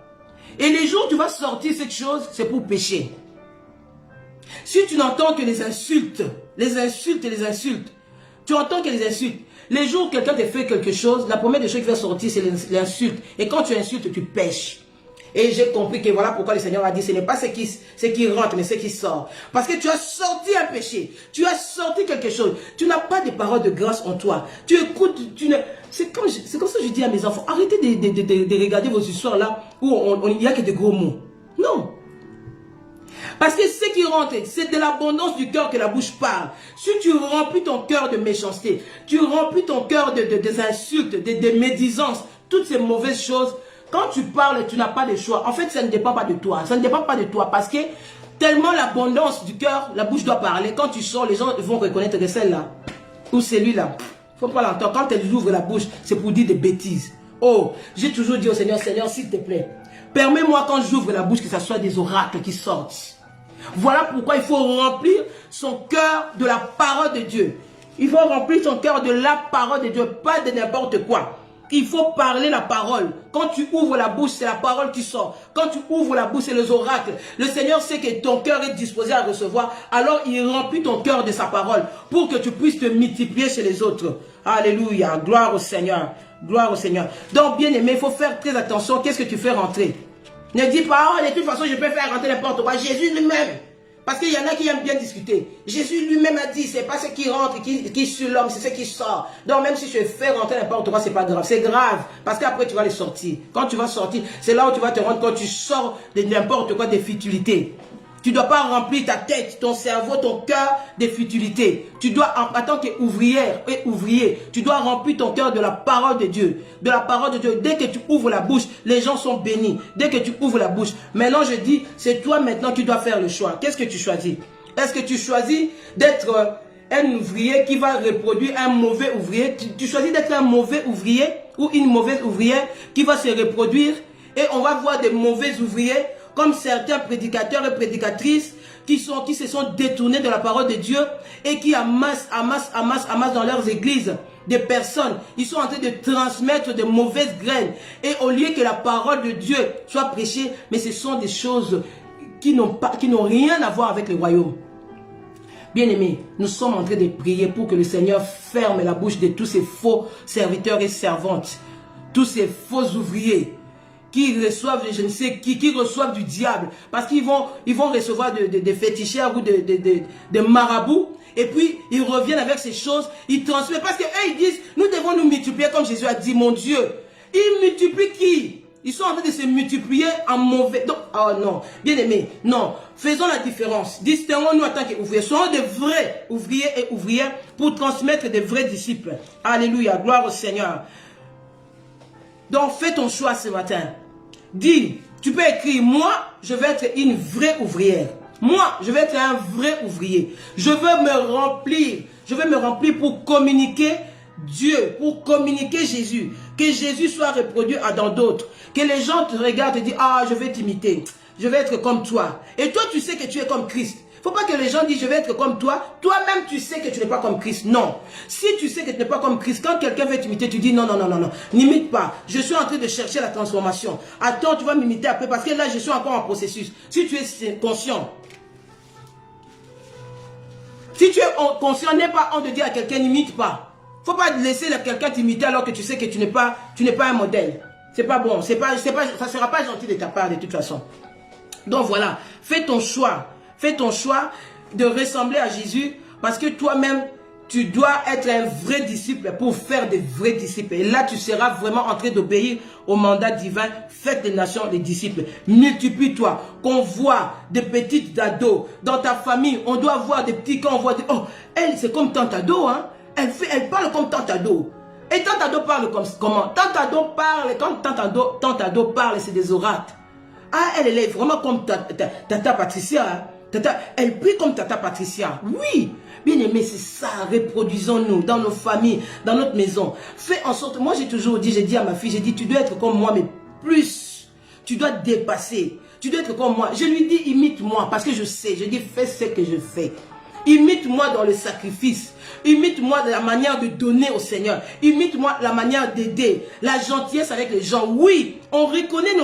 Et les jours où tu vas sortir cette chose, c'est pour pécher. Si tu n'entends que les insultes, tu entends que les insultes. Les jours où quelqu'un te fait quelque chose, la première des choses qui va sortir, c'est l'insulte. Et quand tu insultes, tu pêches. Et j'ai compris que voilà pourquoi le Seigneur a dit, ce n'est pas ce qui rentre, mais ce qui sort. Parce que tu as sorti un péché. Tu as sorti quelque chose. Tu n'as pas de paroles de grâce en toi. Tu écoutes, c'est comme ça que je dis à mes enfants, arrêtez de regarder vos histoires là, où il n'y a que des gros mots. Non. Parce que ce qui rentre, c'est de l'abondance du cœur que la bouche parle. Si tu remplis ton cœur de méchanceté, tu remplis ton cœur des insultes, des médisances, toutes ces mauvaises choses, quand tu parles, tu n'as pas de choix. En fait, ça ne dépend pas de toi. Ça ne dépend pas de toi parce que tellement l'abondance du cœur, la bouche doit parler. Quand tu sors, les gens vont reconnaître que celle-là ou celui-là. Il ne faut pas l'entendre. Quand elle ouvre la bouche, c'est pour dire des bêtises. Oh, j'ai toujours dit au Seigneur, Seigneur, s'il te plaît, permets-moi quand j'ouvre la bouche que ce soit des oracles qui sortent. Voilà pourquoi il faut remplir son cœur de la parole de Dieu. Il faut remplir son cœur de la parole de Dieu, pas de n'importe quoi. Il faut parler la parole. Quand tu ouvres la bouche, c'est la parole qui sort. Quand tu ouvres la bouche, c'est les oracles. Le Seigneur sait que ton cœur est disposé à recevoir. Alors il remplit ton cœur de sa parole pour que tu puisses te multiplier chez les autres. Alléluia. Gloire au Seigneur. Gloire au Seigneur. Donc, bien aimé, il faut faire très attention. Qu'est-ce que tu fais rentrer? Ne dis pas, oh, de toute façon, je peux faire rentrer n'importe quoi. Jésus lui-même. Parce qu'il y en a qui aiment bien discuter. Jésus lui-même a dit, c'est pas ce qui rentre qui sur l'homme, c'est ce qui sort. Donc même si je fais rentrer n'importe quoi, c'est pas grave. C'est grave. Parce qu'après, tu vas les sortir. Quand tu vas sortir, c'est là où tu vas te rendre compte, tu sors de n'importe quoi, des futilités. Tu ne dois pas remplir ta tête, ton cerveau, ton cœur de futilités. Tu dois, en tant qu'ouvrière et ouvrier, tu dois remplir ton cœur de la parole de Dieu. De la parole de Dieu. Dès que tu ouvres la bouche, les gens sont bénis. Dès que tu ouvres la bouche. Maintenant, je dis, c'est toi maintenant qui dois faire le choix. Qu'est-ce que tu choisis? Est-ce que tu choisis d'être un ouvrier qui va reproduire un mauvais ouvrier? Tu choisis d'être un mauvais ouvrier ou une mauvaise ouvrière qui va se reproduire et on va voir des mauvais ouvriers comme certains prédicateurs et prédicatrices qui se sont détournés de la parole de Dieu et qui amassent dans leurs églises des personnes. Ils sont en train de transmettre de mauvaises graines. Et au lieu que la parole de Dieu soit prêchée, mais ce sont des choses qui n'ont rien à voir avec le royaume. Bien-aimés, nous sommes en train de prier pour que le Seigneur ferme la bouche de tous ces faux serviteurs et servantes, tous ces faux ouvriers qui reçoivent, je ne sais qui reçoivent du diable, parce qu'ils vont recevoir des féticheurs ou des marabouts, et puis ils reviennent avec ces choses, ils transmettent, parce qu'eux ils disent, nous devons nous multiplier comme Jésus a dit, mon Dieu. Ils multiplient qui? Ils sont en train de se multiplier en mauvais. Donc, oh non, bien aimé, non, faisons la différence, distinguons-nous en tant qu'ouvriers, soyons de vrais ouvriers et ouvrières pour transmettre des vrais disciples. Alléluia, gloire au Seigneur. Donc, fais ton choix ce matin. Dis, tu peux écrire, moi, je vais être une vraie ouvrière. Moi, je vais être un vrai ouvrier. Je veux me remplir pour communiquer Dieu, pour communiquer Jésus, que Jésus soit reproduit dans d'autres, que les gens te regardent et disent, ah, je vais t'imiter, je vais être comme toi. Et toi, tu sais que tu es comme Christ. Il ne faut pas que les gens disent, je vais être comme toi. Toi-même, tu sais que tu n'es pas comme Christ. Non. Si tu sais que tu n'es pas comme Christ, quand quelqu'un veut t'imiter, tu dis, non, non, non, non, non, n'imite pas. Je suis en train de chercher la transformation. Attends, tu vas m'imiter après, parce que là, je suis encore en processus. Si tu es conscient, si tu es conscient, n'aie pas honte de dire à quelqu'un, n'imite pas. Il ne faut pas laisser quelqu'un t'imiter alors que tu sais que tu n'es pas un modèle. C'est pas bon. Ça ne sera pas gentil de ta part de toute façon. Donc voilà, fais ton choix. Fais ton choix de ressembler à Jésus parce que toi-même, tu dois être un vrai disciple pour faire des vrais disciples. Et là, tu seras vraiment en train d'obéir au mandat divin. Faites des nations des disciples. Multiplie-toi. Qu'on voit des petites ados dans ta famille. On doit voir des petits, quand on voit des... Oh, elle, c'est comme tante ado, hein. Elle parle comme tante ado. Et tante ado parle comment? Tante ado parle, quand tante ado parle, c'est des oracles. Ah, elle est vraiment comme Tata Patricia. Hein. Elle prie comme Tata Patricia. Oui, bien aimé, c'est ça. Reproduisons-nous dans nos familles, dans notre maison. Fais en sorte, moi j'ai toujours dit, j'ai dit à ma fille, j'ai dit, tu dois être comme moi, mais plus. Tu dois te dépasser. Tu dois être comme moi. Je lui dis, imite-moi, parce que je sais. Je dis, fais ce que je fais. Imite-moi dans le sacrifice. Imite-moi de la manière de donner au Seigneur. Imite-moi la manière d'aider. La gentillesse avec les gens. Oui, on reconnaît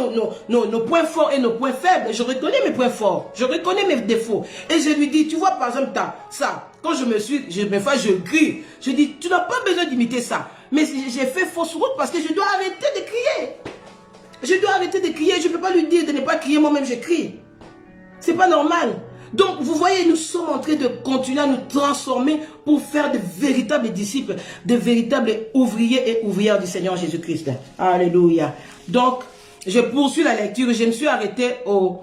nos points forts et nos points faibles. Je reconnais mes points forts. Je reconnais mes défauts. Et je lui dis, tu vois par exemple ça. Quand je crie. Je dis, tu n'as pas besoin d'imiter ça. Mais j'ai fait fausse route parce que je dois arrêter de crier. Je dois arrêter de crier. Je ne peux pas lui dire de ne pas crier. Moi-même, je crie. C'est pas normal. Donc, vous voyez, nous sommes en train de continuer à nous transformer pour faire de véritables disciples, de véritables ouvriers et ouvrières du Seigneur Jésus-Christ. Alléluia. Donc, je poursuis la lecture. Je me suis arrêté au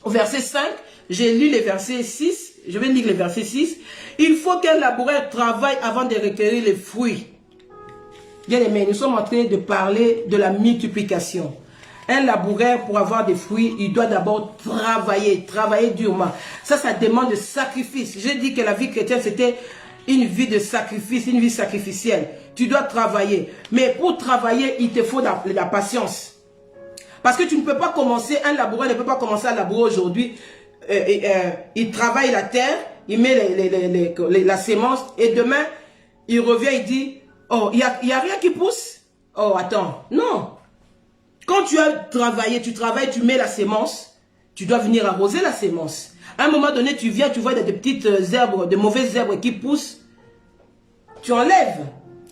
verset 5. J'ai lu les versets 6. Je vais lire les versets 6. Il faut qu'un laboureur travaille avant de recueillir les fruits. Bien aimé, nous sommes en train de parler de la multiplication. Un laboureur, pour avoir des fruits, il doit d'abord travailler durement. Ça demande de sacrifice. J'ai dit que la vie chrétienne, c'était une vie de sacrifice, une vie sacrificielle. Tu dois travailler. Mais pour travailler, il te faut de la patience. Parce que tu ne peux pas commencer, un laboureur ne peut pas commencer à labourer aujourd'hui. Il travaille la terre, il met la sémence, et demain, il revient, il dit, oh, il n'y a rien qui pousse. Oh, attends, non. Quand tu as travaillé, tu mets la sémence, tu dois venir arroser la sémence. À un moment donné, tu viens, tu vois des petites herbes, de mauvaises herbes qui poussent, tu enlèves,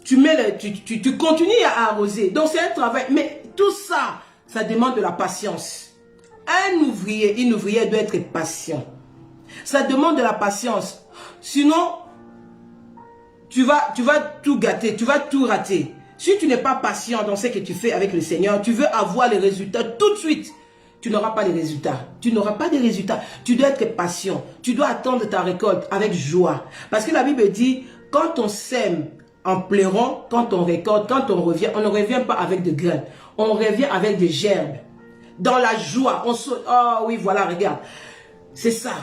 tu continues à arroser. Donc c'est un travail, mais tout ça, ça demande de la patience. Un ouvrier, une ouvrière doit être patient. Ça demande de la patience. Sinon, tu vas tout gâter, tu vas tout rater. Si tu n'es pas patient dans ce que tu fais avec le Seigneur, tu veux avoir les résultats tout de suite. Tu n'auras pas les résultats. Tu n'auras pas de résultats. Tu dois être patient. Tu dois attendre ta récolte avec joie. Parce que la Bible dit, quand on sème en pleurant, quand on récolte, quand on revient, on ne revient pas avec de graines. On revient avec des gerbes. Dans la joie. On saute. Oh oui, voilà, regarde. C'est ça.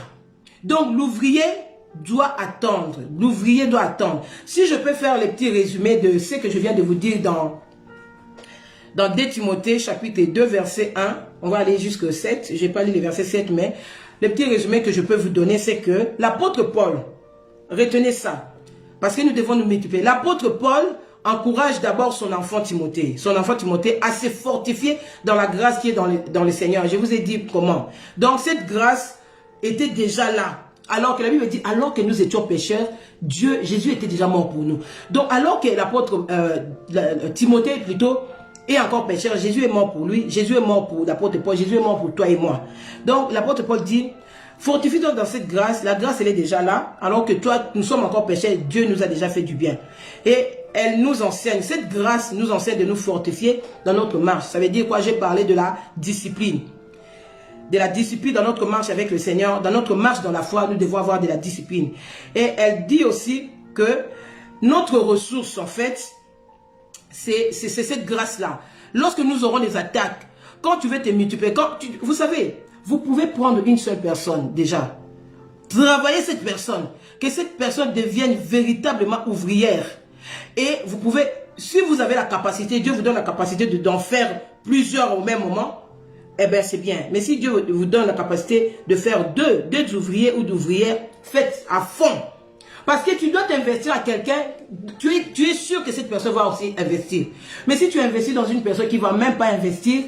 Donc l'ouvrier doit attendre. L'ouvrier doit attendre. Si je peux faire les petits résumés de ce que je viens de vous dire dans 2 Timothée chapitre 2 verset 1, on va aller jusqu'au 7, je n'ai pas lu les versets 7, mais le petit résumé que je peux vous donner, c'est que l'apôtre Paul, retenez ça, parce que nous devons nous multiplier. L'apôtre Paul encourage d'abord son enfant Timothée à se fortifier dans la grâce qui est dans le Seigneur. Je vous ai dit comment. Donc cette grâce était déjà là. Alors que la Bible dit, alors que nous étions pécheurs, Jésus était déjà mort pour nous. Donc alors que l'apôtre Timothée plutôt est encore pécheur, Jésus est mort pour lui, Jésus est mort pour l'apôtre Paul, Jésus est mort pour toi et moi. Donc l'apôtre Paul dit, fortifie-toi dans cette grâce, la grâce elle est déjà là, alors que toi, nous sommes encore pécheurs, Dieu nous a déjà fait du bien. Et elle nous enseigne, cette grâce nous enseigne de nous fortifier dans notre marche. Ça veut dire quoi? J'ai parlé de la discipline. De la discipline dans notre marche avec le Seigneur, dans notre marche dans la foi, nous devons avoir de la discipline. Et elle dit aussi que notre ressource, en fait, c'est cette grâce-là. Lorsque nous aurons des attaques, quand tu veux te multiplier, vous savez, vous pouvez prendre une seule personne déjà, travailler cette personne, que cette personne devienne véritablement ouvrière. Et vous pouvez, si vous avez la capacité, Dieu vous donne la capacité d'en faire plusieurs au même moment, eh bien c'est bien. Mais si Dieu vous donne la capacité de faire deux ouvriers ou d'ouvrières, faites à fond. Parce que tu dois t'investir à quelqu'un, tu es sûr que cette personne va aussi investir. Mais si tu investis dans une personne qui ne va même pas investir,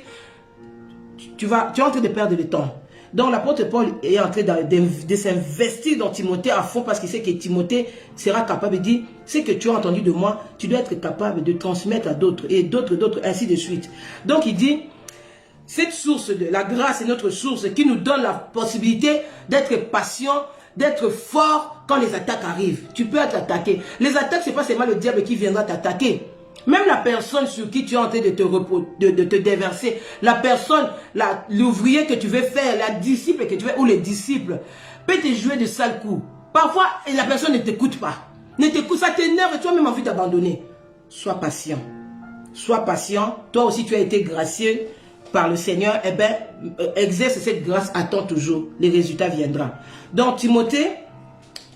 tu es en train de perdre le temps. Donc l'apôtre Paul est en train de s'investir dans Timothée à fond parce qu'il sait que Timothée sera capable de dire ce que tu as entendu de moi, tu dois être capable de transmettre à d'autres et d'autres, ainsi de suite. Donc il dit, cette source de la grâce est notre source qui nous donne la possibilité d'être patient, d'être fort quand les attaques arrivent. Tu peux être attaqué. Les attaques, ce n'est pas seulement le diable qui viendra t'attaquer. Même la personne sur qui tu es en train de te déverser, la personne, l'ouvrier que tu veux faire, la disciple que tu veux, ou les disciples, peut te jouer de sales coups. Parfois, la personne ne t'écoute pas. Ne t'écoute, ça t'énerve et tu as même envie d'abandonner. Sois patient. Sois patient. Toi aussi, tu as été gracieux par le Seigneur. Eh bien, exerce cette grâce, attends toujours. Les résultats viendront. Donc, Timothée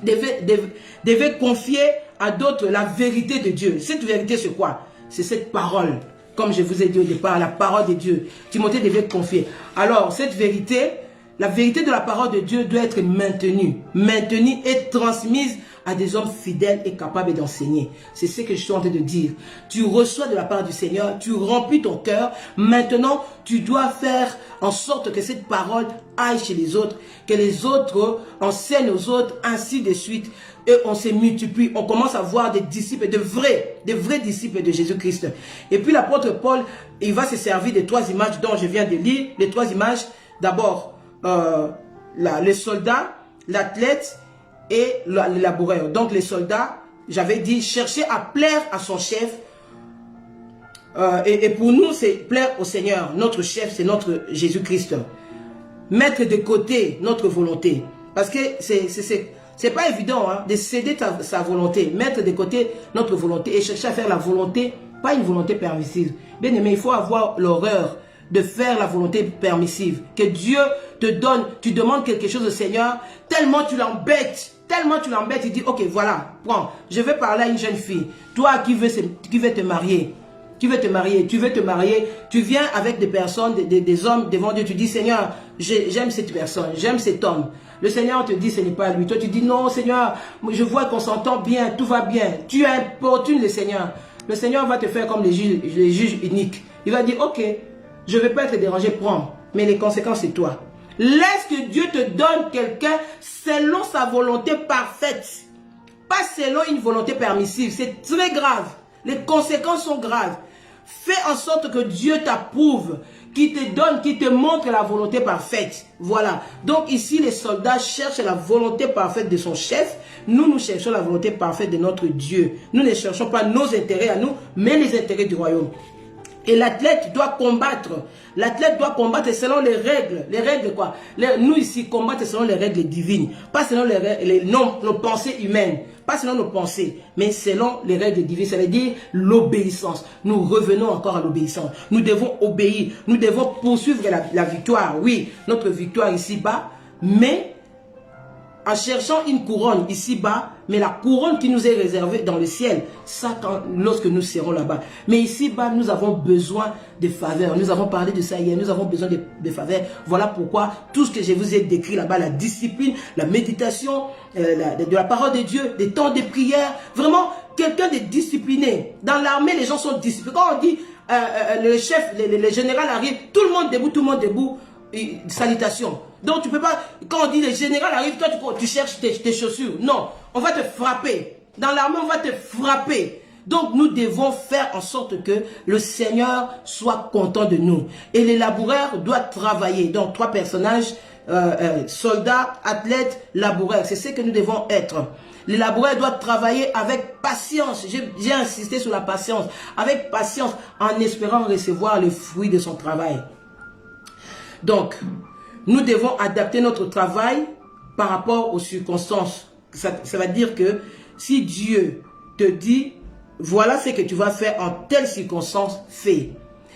devait confier à d'autres la vérité de Dieu. Cette vérité, c'est quoi? C'est cette parole. Comme je vous ai dit au départ, la parole de Dieu. Timothée devait confier. Alors, cette vérité, la vérité de la parole de Dieu doit être maintenue et transmise à des hommes fidèles et capables d'enseigner. C'est ce que je suis en train de dire. Tu reçois de la part du Seigneur, tu remplis ton cœur. Maintenant, tu dois faire en sorte que cette parole aille chez les autres, que les autres enseignent aux autres, ainsi de suite. Et on se multiplie, on commence à voir des disciples, de vrais disciples de Jésus-Christ. Et puis l'apôtre Paul, il va se servir des trois images dont je viens de lire. Les trois images, d'abord, le soldat, l'athlète et le laboureur. Donc les soldats, j'avais dit, chercher à plaire à son chef. Et pour nous, c'est plaire au Seigneur. Notre chef, c'est notre Jésus-Christ. Mettre de côté notre volonté. Parce que c'est pas évident de céder sa volonté. Mettre de côté notre volonté et chercher à faire la volonté, pas une volonté permissive. Bien aimé, il faut avoir l'horreur de faire la volonté permissive. Que Dieu te donne, tu demandes quelque chose au Seigneur, tellement tu l'embêtes, il dit, ok, voilà, prends, je vais parler à une jeune fille, toi qui veux te marier, tu veux te marier, tu viens avec des personnes, des hommes devant Dieu, tu dis, Seigneur, j'aime cette personne, j'aime cet homme. Le Seigneur te dit, ce n'est pas lui. Toi, tu dis, non, Seigneur, je vois qu'on s'entend bien, tout va bien. Tu importunes le Seigneur. Le Seigneur va te faire comme les juges uniques. Il va dire, ok, je ne vais pas être dérangé, prends. Mais les conséquences, c'est toi. Laisse que Dieu te donne quelqu'un selon sa volonté parfaite. Pas selon une volonté permissive. C'est très grave. Les conséquences sont graves. Fais en sorte que Dieu t'approuve, qui te donne, qui te montre la volonté parfaite. Voilà. Donc ici, les soldats cherchent la volonté parfaite de son chef. Nous cherchons la volonté parfaite de notre Dieu. Nous ne cherchons pas nos intérêts à nous, mais les intérêts du royaume. Et l'athlète doit combattre. L'athlète doit combattre selon les règles. Les règles quoi? Nous ici, combattre selon les règles divines. Pas selon nos pensées humaines. Pas selon nos pensées, mais selon les règles divines. Ça veut dire l'obéissance. Nous revenons encore à l'obéissance. Nous devons obéir. Nous devons poursuivre la victoire. Oui, notre victoire ici-bas, mais en cherchant une couronne ici-bas, mais la couronne qui nous est réservée dans le ciel, ça lorsque nous serons là-bas. Mais ici-bas, nous avons besoin de faveurs. Nous avons parlé de ça hier, nous avons besoin de faveurs. Voilà pourquoi tout ce que je vous ai décrit là-bas, la discipline, la méditation, de la parole de Dieu, des temps de prière, vraiment quelqu'un de discipliné. Dans l'armée, les gens sont disciplinés. Quand on dit le chef, le général arrive, tout le monde debout, salutations. Donc tu peux pas, quand on dit le général arrive, toi tu cherches tes chaussures. Non, on va te frapper. Dans l'armée, on va te frapper. Donc nous devons faire en sorte que le Seigneur soit content de nous. Et les laboureurs doivent travailler. Donc trois personnages, soldats, athlètes, laboureurs. C'est ce que nous devons être. Les laboureurs doivent travailler avec patience. J'ai insisté sur la patience. Avec patience, en espérant recevoir le fruit de son travail. Donc, nous devons adapter notre travail par rapport aux circonstances. Ça veut dire que si Dieu te dit, voilà ce que tu vas faire en telle circonstance, fais.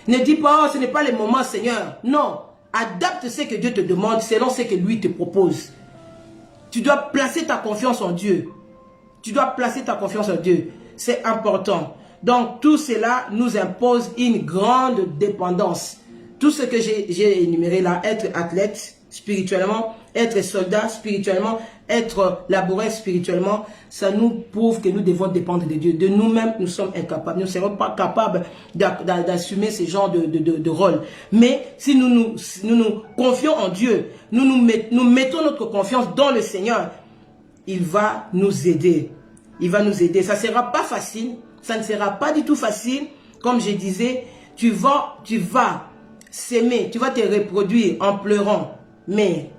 Ne dis pas, oh, ce n'est pas le moment, Seigneur. Non, adapte ce que Dieu te demande selon ce que lui te propose. Tu dois placer ta confiance en Dieu. Tu dois placer ta confiance en Dieu. C'est important. Donc, tout cela nous impose une grande dépendance. Tout ce que j'ai énuméré là, être athlète spirituellement, être soldat spirituellement, être laboureur spirituellement, ça nous prouve que nous devons dépendre de Dieu. De nous-mêmes, nous sommes incapables. Nous ne serons pas capables d'assumer ce genre de rôle. Mais si nous nous confions en Dieu, nous mettons notre confiance dans le Seigneur, il va nous aider. Il va nous aider. Ça ne sera pas facile. Ça ne sera pas du tout facile. Comme je disais, tu vas s'aimer, tu vas te reproduire en pleurant. Mais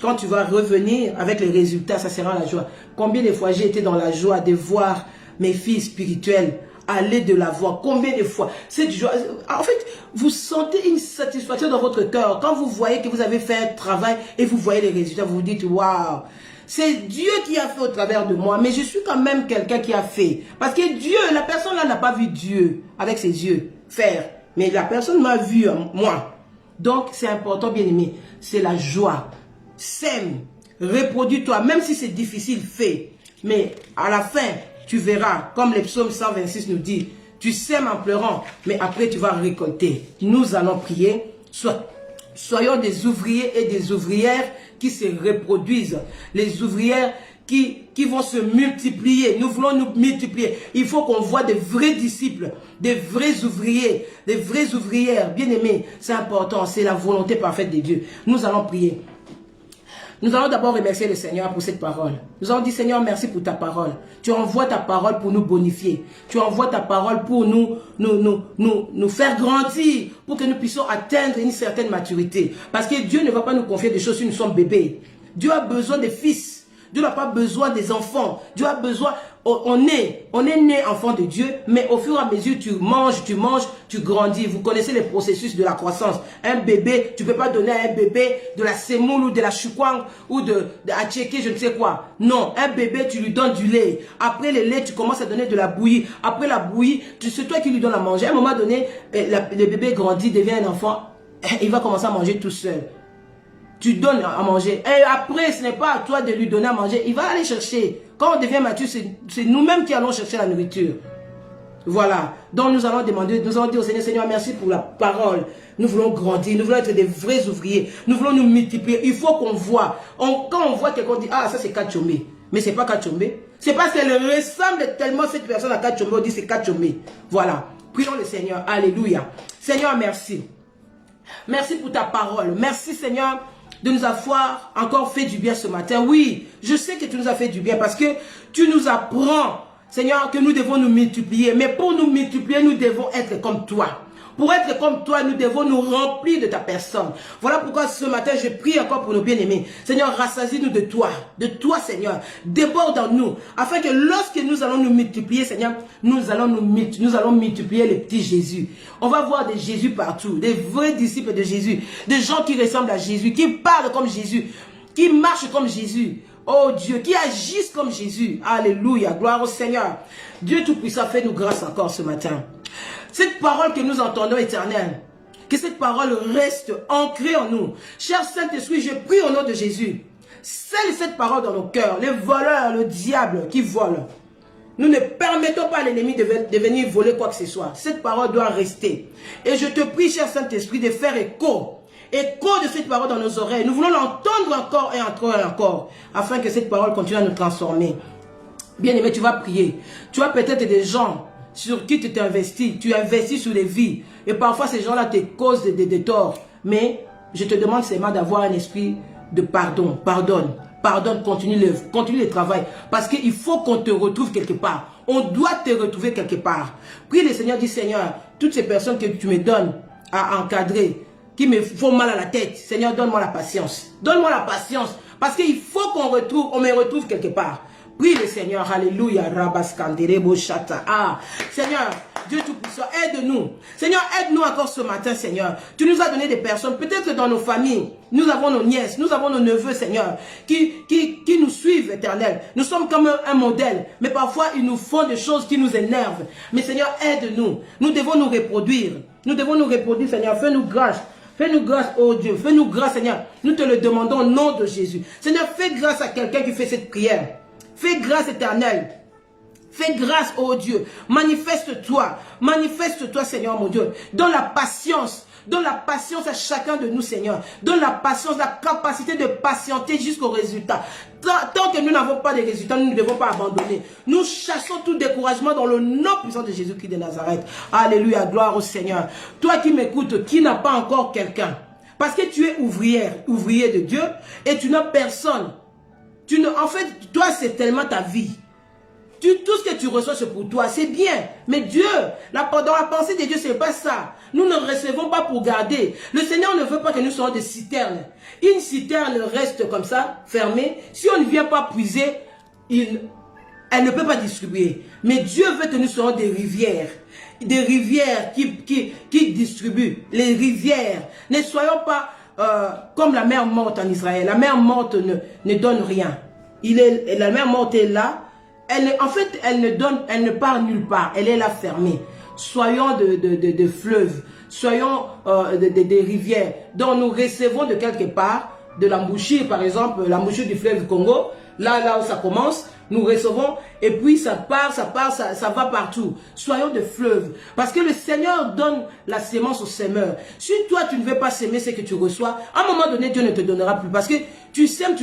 quand tu vas revenir avec les résultats, ça sera la joie. Combien de fois j'ai été dans la joie de voir mes filles spirituelles aller de l'avant? Combien de fois? Cette joie, en fait, vous sentez une satisfaction dans votre cœur. Quand vous voyez que vous avez fait un travail et vous voyez les résultats, vous vous dites, waouh, c'est Dieu qui a fait au travers de moi. Mais je suis quand même quelqu'un qui a fait. Parce que Dieu, la personne là n'a pas vu Dieu avec ses yeux faire. Mais la personne m'a vu, moi. Donc, c'est important, bien aimé. C'est la joie. Sème, reproduis-toi, même si c'est difficile, fais. Mais à la fin, tu verras, comme le psaume 126 nous dit, tu sèmes en pleurant, mais après tu vas récolter. Nous allons prier. Soyons des ouvriers et des ouvrières qui se reproduisent. Les ouvrières qui vont se multiplier. Nous voulons nous multiplier. Il faut qu'on voit des vrais disciples, des vrais ouvriers, des vraies ouvrières. Bien aimés, c'est important. C'est la volonté parfaite de Dieu. Nous allons prier. Nous allons d'abord remercier le Seigneur pour cette parole. Nous allons dire, Seigneur, merci pour ta parole. Tu envoies ta parole pour nous bonifier. Tu envoies ta parole pour nous faire grandir, pour que nous puissions atteindre une certaine maturité. Parce que Dieu ne va pas nous confier des choses si nous sommes bébés. Dieu a besoin des fils. Dieu n'a pas besoin des enfants. Dieu a besoin, on est né enfant de Dieu, mais au fur et à mesure, tu manges, tu grandis. Vous connaissez les processus de la croissance. Un bébé, tu ne peux pas donner à un bébé de la semoule ou de la choukwang ou de atchéké, je ne sais quoi. Non, un bébé, tu lui donnes du lait. Après le lait, tu commences à donner de la bouillie. Après la bouillie, c'est toi qui lui donnes à manger. À un moment donné, le bébé grandit, devient un enfant. Il va commencer à manger tout seul. Tu donnes à manger. Et après, ce n'est pas à toi de lui donner à manger. Il va aller chercher. Quand on devient mature, c'est nous-mêmes qui allons chercher la nourriture. Voilà. Donc nous allons demander, nous allons dire au Seigneur, Seigneur, merci pour la parole. Nous voulons grandir, nous voulons être des vrais ouvriers. Nous voulons nous multiplier. Il faut qu'on voit. Quand on voit quelqu'un, on dit, ah, ça c'est Kachombe. Mais c'est pas Kachombe. C'est parce qu'elle ressemble tellement cette personne à Kachombe. On dit c'est Kachombe. Voilà. Prions le Seigneur. Alléluia. Seigneur, merci. Merci pour ta parole. Merci Seigneur de nous avoir encore fait du bien ce matin. Oui, je sais que tu nous as fait du bien parce que tu nous apprends, Seigneur, que nous devons nous multiplier. Mais pour nous multiplier, nous devons être comme toi. Pour être comme toi, nous devons nous remplir de ta personne. Voilà pourquoi ce matin, je prie encore pour nos bien-aimés. Seigneur, rassasie-nous de toi, Seigneur. Déborde en nous, afin que lorsque nous allons nous multiplier, Seigneur, nous allons multiplier les petits Jésus. On va voir des Jésus partout, des vrais disciples de Jésus, des gens qui ressemblent à Jésus, qui parlent comme Jésus, qui marchent comme Jésus. Oh Dieu, qui agissent comme Jésus. Alléluia, gloire au Seigneur. Dieu Tout-Puissant, fais-nous grâce encore ce matin. Cette parole que nous entendons, éternelle, que cette parole reste ancrée en nous. Cher Saint-Esprit, je prie au nom de Jésus. Scelle cette parole dans nos cœurs. Les voleurs, le diable qui vole. Nous ne permettons pas à l'ennemi de venir voler quoi que ce soit. Cette parole doit rester. Et je te prie, cher Saint-Esprit, de faire écho de cette parole dans nos oreilles. Nous voulons l'entendre encore et encore et encore, afin que cette parole continue à nous transformer. Bien-aimé, tu vas prier. Tu as peut-être des gens sur qui tu t'investis. Tu investis sur les vies. Et parfois, ces gens-là te causent des torts. Mais je te demande seulement d'avoir un esprit de pardon. Pardonne, continue le travail. Parce qu'il faut qu'on te retrouve quelque part. On doit te retrouver quelque part. Prie le Seigneur, dis Seigneur, toutes ces personnes que tu me donnes à encadrer, qui me font mal à la tête, Seigneur, donne-moi la patience. Donne-moi la patience. Parce qu'il faut qu'on me retrouve quelque part. Prie le Seigneur, alléluia, Rabaskandere Shata. Ah, Seigneur, Dieu Tout-Puissant, aide-nous. Seigneur, aide-nous encore ce matin, Seigneur. Tu nous as donné des personnes, peut-être dans nos familles, nous avons nos nièces, nous avons nos neveux, Seigneur, qui nous suivent, éternel. Nous sommes comme un modèle, mais parfois ils nous font des choses qui nous énervent. Mais Seigneur, aide-nous. Nous devons nous reproduire. Nous devons nous reproduire, Seigneur. Fais-nous grâce. Fais-nous grâce, oh Dieu. Fais-nous grâce, Seigneur. Nous te le demandons au nom de Jésus. Seigneur, fais grâce à quelqu'un qui fait cette prière. Fais grâce éternelle. Fais grâce, oh Dieu. Manifeste-toi. Manifeste-toi, Seigneur, mon Dieu. Donne la patience. Donne la patience à chacun de nous, Seigneur. Donne la patience, la capacité de patienter jusqu'au résultat. Tant que nous n'avons pas de résultats, nous ne devons pas abandonner. Nous chassons tout découragement dans le nom puissant de Jésus-Christ de Nazareth. Alléluia, gloire au Seigneur. Toi qui m'écoutes, qui n'a pas encore quelqu'un, parce que tu es ouvrier de Dieu, et tu n'as personne. En fait, toi, c'est tellement ta vie. Tout ce que tu reçois, c'est pour toi, c'est bien. Mais Dieu, dans la pensée de Dieu, ce n'est pas ça. Nous ne recevons pas pour garder. Le Seigneur ne veut pas que nous soyons des citernes. Une citerne reste comme ça, fermée. Si on ne vient pas puiser, elle ne peut pas distribuer. Mais Dieu veut que nous soyons des rivières. Des rivières qui distribuent. Les rivières. Ne soyons pas comme la mer morte en Israël. La mer morte ne donne rien. La mer morte est là. En fait, elle ne part nulle part. Elle est là fermée. Soyons de fleuves. Soyons des rivières dont nous recevons de quelque part, de l'embouchure, par exemple, l'embouchure du fleuve Congo. Là où ça commence, nous recevons et puis ça part, ça va partout. Soyons des fleuves. Parce que le Seigneur donne la sémence au semeur. Si toi, tu ne veux pas s'aimer ce que tu reçois, à un moment donné, Dieu ne te donnera plus. Parce que tu sèmes,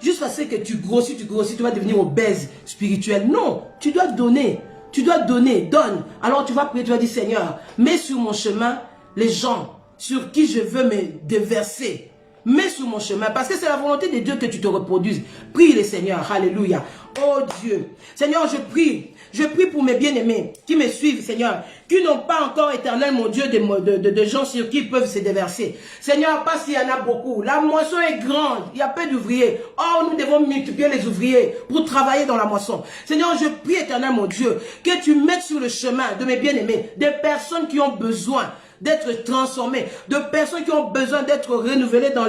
jusqu'à ce que tu grossis, tu vas devenir obèse spirituel. Non, tu dois donner. Tu dois donner, donne. Alors tu vas prier, tu vas dire, Seigneur, mets sur mon chemin les gens sur qui je veux me déverser. Mets sur mon chemin, parce que c'est la volonté de Dieu que tu te reproduises. Prie le Seigneur, alléluia. Oh Dieu, Seigneur, je prie pour mes bien-aimés qui me suivent, Seigneur, qui n'ont pas encore, Éternel, mon Dieu, de gens sur qui ils peuvent se déverser. Seigneur, parce qu'il y en a beaucoup. La moisson est grande, il y a peu d'ouvriers. Oh, nous devons multiplier les ouvriers pour travailler dans la moisson. Seigneur, je prie, Éternel, mon Dieu, que tu mettes sur le chemin de mes bien-aimés des personnes qui ont besoin d'être transformés, de personnes qui ont besoin d'être renouvelées dans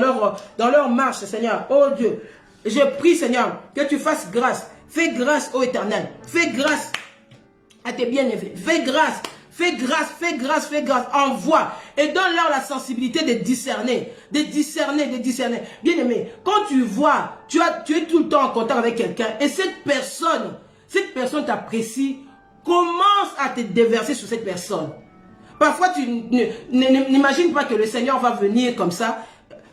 leur marche, Seigneur. Oh Dieu, je prie, Seigneur, que tu fasses grâce. Fais grâce, ô Éternel. Fais grâce à tes bien-aimés. Fais grâce. Fais grâce, fais grâce, fais grâce. Envoie et donne-leur la sensibilité de discerner. De discerner. Bien-aimé, quand tu vois, tu es tout le temps en contact avec quelqu'un et cette personne t'apprécie, commence à te déverser sur cette personne. Parfois, tu n'imagines pas que le Seigneur va venir comme ça.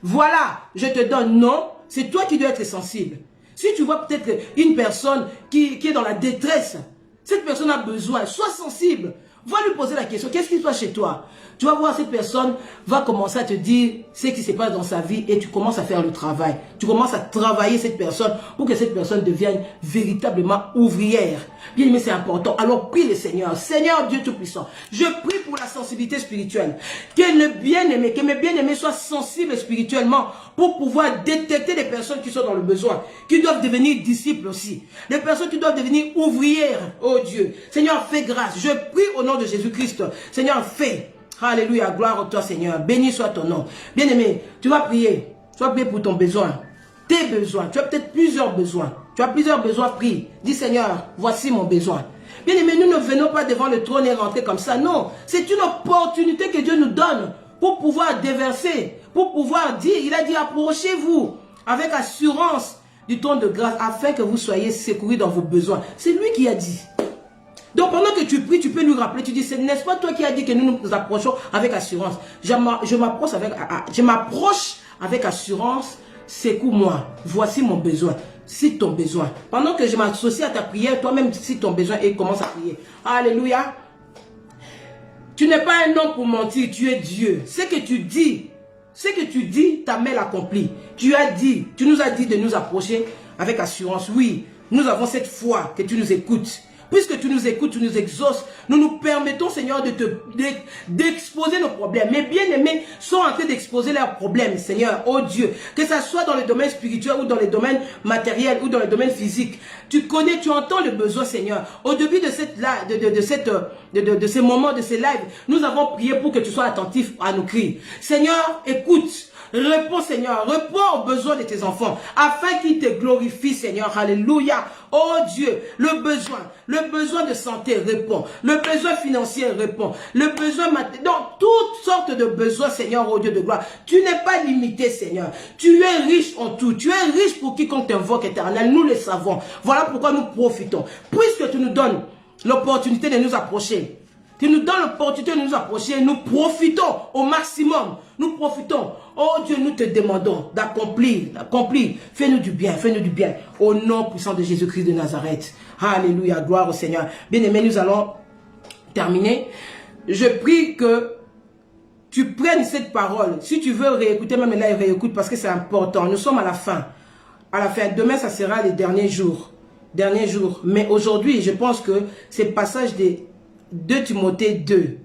Voilà, je te donne. Non, c'est toi qui dois être sensible. Si tu vois peut-être une personne qui est dans la détresse, cette personne a besoin, sois sensible. Va lui poser la question, qu'est-ce qui se passe chez toi? Tu vas voir, cette personne va commencer à te dire ce qui se passe dans sa vie et tu commences à faire le travail. Tu commences à travailler cette personne pour que cette personne devienne véritablement ouvrière. Bien aimé, c'est important. Alors prie le Seigneur. Seigneur Dieu Tout-Puissant, je prie pour la sensibilité spirituelle. Que mes bien-aimés soient sensibles spirituellement pour pouvoir détecter les personnes qui sont dans le besoin, qui doivent devenir disciples aussi. Les personnes qui doivent devenir ouvrières, oh Dieu. Seigneur, fais grâce. Je prie au nom de Jésus-Christ. Seigneur, fais. Alléluia, gloire à toi Seigneur, béni soit ton nom. Bien-aimé, tu vas prier pour ton besoin, tes besoins. Tu as peut-être plusieurs besoins, prie. Dis Seigneur, voici mon besoin. Bien-aimé, nous ne venons pas devant le trône et rentrer comme ça, non. C'est une opportunité que Dieu nous donne pour pouvoir déverser, pour pouvoir dire, il a dit approchez-vous avec assurance du trône de grâce afin que vous soyez secourus dans vos besoins. C'est lui qui a dit. Donc pendant que tu pries, tu peux lui rappeler, tu dis, n'est-ce pas toi qui as dit que nous nous approchons avec assurance? Je m'approche avec assurance, secours-moi, voici mon besoin, cite ton besoin. Pendant que je m'associe à ta prière, toi-même cite ton besoin et commence à prier. Alléluia. Tu n'es pas un homme pour mentir, tu es Dieu. Ce que tu dis, ta main l'accomplit. Tu nous as dit de nous approcher avec assurance. Oui, nous avons cette foi que tu nous écoutes. Puisque tu nous écoutes, tu nous exauces, nous nous permettons, Seigneur, d'exposer nos problèmes. Mes bien-aimés sont en train d'exposer leurs problèmes, Seigneur, oh Dieu. Que ça soit dans le domaine spirituel ou dans le domaine matériel ou dans le domaine physique. Tu connais, tu entends le besoin, Seigneur. Au début de ces moments, de ces lives, nous avons prié pour que tu sois attentif à nos cris. Seigneur, écoute. Réponds, Seigneur, réponds aux besoins de tes enfants, afin qu'ils te glorifient, Seigneur, alléluia. Oh Dieu, le besoin de santé répond, le besoin financier répond, le besoin matériel, donc toutes sortes de besoins, Seigneur, oh Dieu de gloire. Tu n'es pas limité, Seigneur, tu es riche en tout, tu es riche pour quiconque t'invoque, Éternel, nous le savons. Voilà pourquoi nous profitons, puisque tu nous donnes l'opportunité de nous approcher. Tu nous donnes l'opportunité de nous approcher. Nous profitons au maximum. Nous profitons. Oh Dieu, nous te demandons d'accomplir. Fais-nous du bien. Fais-nous du bien. Au nom puissant de Jésus-Christ de Nazareth. Alléluia. Gloire au Seigneur. Bien-aimés, nous allons terminer. Je prie que tu prennes cette parole. Si tu veux réécouter, même là, réécoute parce que c'est important. Nous sommes à la fin. À la fin. Demain, ça sera les derniers jours. Mais aujourd'hui, je pense que c'est le passage des 2 Timothée 2,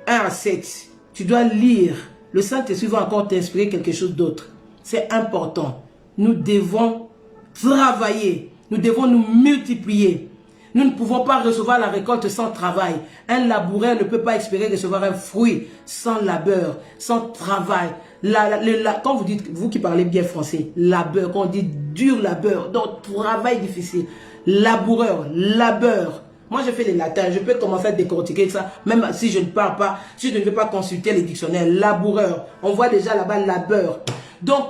1 à 7. Tu dois lire. Le Saint-Esprit va encore t'inspirer quelque chose d'autre. C'est important. Nous devons travailler. Nous devons nous multiplier. Nous ne pouvons pas recevoir la récolte sans travail. Un laboureur ne peut pas espérer recevoir un fruit sans labeur, sans travail. Quand vous dites, vous qui parlez bien français, labeur, quand on dit dur labeur, donc travail difficile, laboureur, labeur. Moi, je fais les latins, je peux commencer à décortiquer ça, même si je ne parle pas, si je ne veux pas consulter les dictionnaires. Laboureur, on voit déjà là-bas labeur. Donc,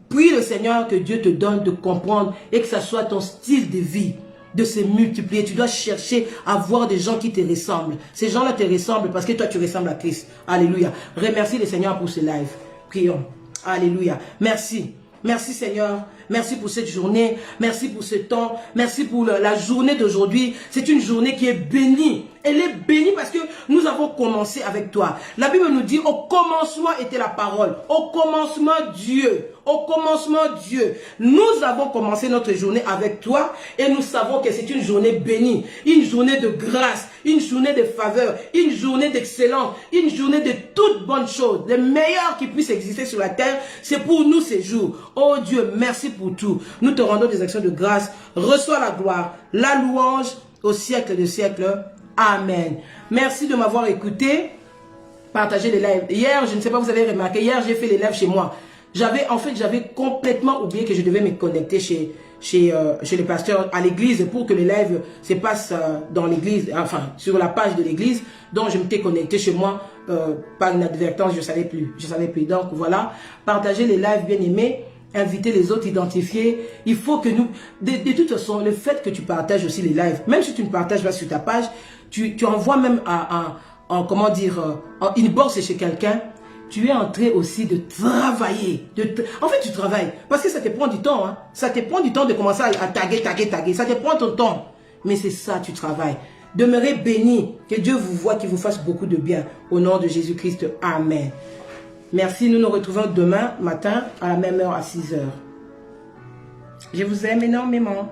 prie le Seigneur que Dieu te donne de comprendre et que ça soit ton style de vie, de se multiplier. Tu dois chercher à voir des gens qui te ressemblent. Ces gens-là te ressemblent parce que toi, tu ressembles à Christ. Alléluia. Remercie le Seigneur pour ce live. Prions. Alléluia. Merci. Merci Seigneur, merci pour cette journée, merci pour ce temps, merci pour la journée d'aujourd'hui. C'est une journée qui est bénie. Elle est bénie parce que nous avons commencé avec toi. La Bible nous dit, au commencement était la parole, au commencement Dieu. Au commencement Dieu. Nous avons commencé notre journée avec toi et nous savons que c'est une journée bénie, une journée de grâce, une journée de faveur, une journée d'excellence, une journée de toutes bonnes choses. Les meilleures qui puissent exister sur la terre, c'est pour nous ces jours. Oh Dieu, merci pour tout. Nous te rendons des actions de grâce. Reçois la gloire, la louange au siècle des siècles. Amen. Merci de m'avoir écouté. Partagez les lives. Hier, je ne sais pas, vous avez remarqué, hier j'ai fait les lives chez moi. J'avais complètement oublié que je devais me connecter chez les pasteurs à l'église pour que les lives se passent dans l'église, enfin sur la page de l'église. Donc je m'étais connecté chez moi par inadvertance, je savais plus. Donc voilà, partagez les lives, bien aimés, invitez les autres, identifier. Il faut que nous, de toute façon, le fait que tu partages aussi les lives, même si tu ne partages pas sur ta page, tu envoies même en inbox chez quelqu'un. Tu es en train aussi de travailler. En fait, tu travailles. Parce que ça te prend du temps. Hein. Ça te prend du temps de commencer à taguer. Ça te prend ton temps. Mais c'est ça, tu travailles. Demeurez bénis. Que Dieu vous voie, qu'il vous fasse beaucoup de bien. Au nom de Jésus-Christ. Amen. Merci. Nous nous retrouvons demain matin à la même heure, à 6 h. Je vous aime énormément.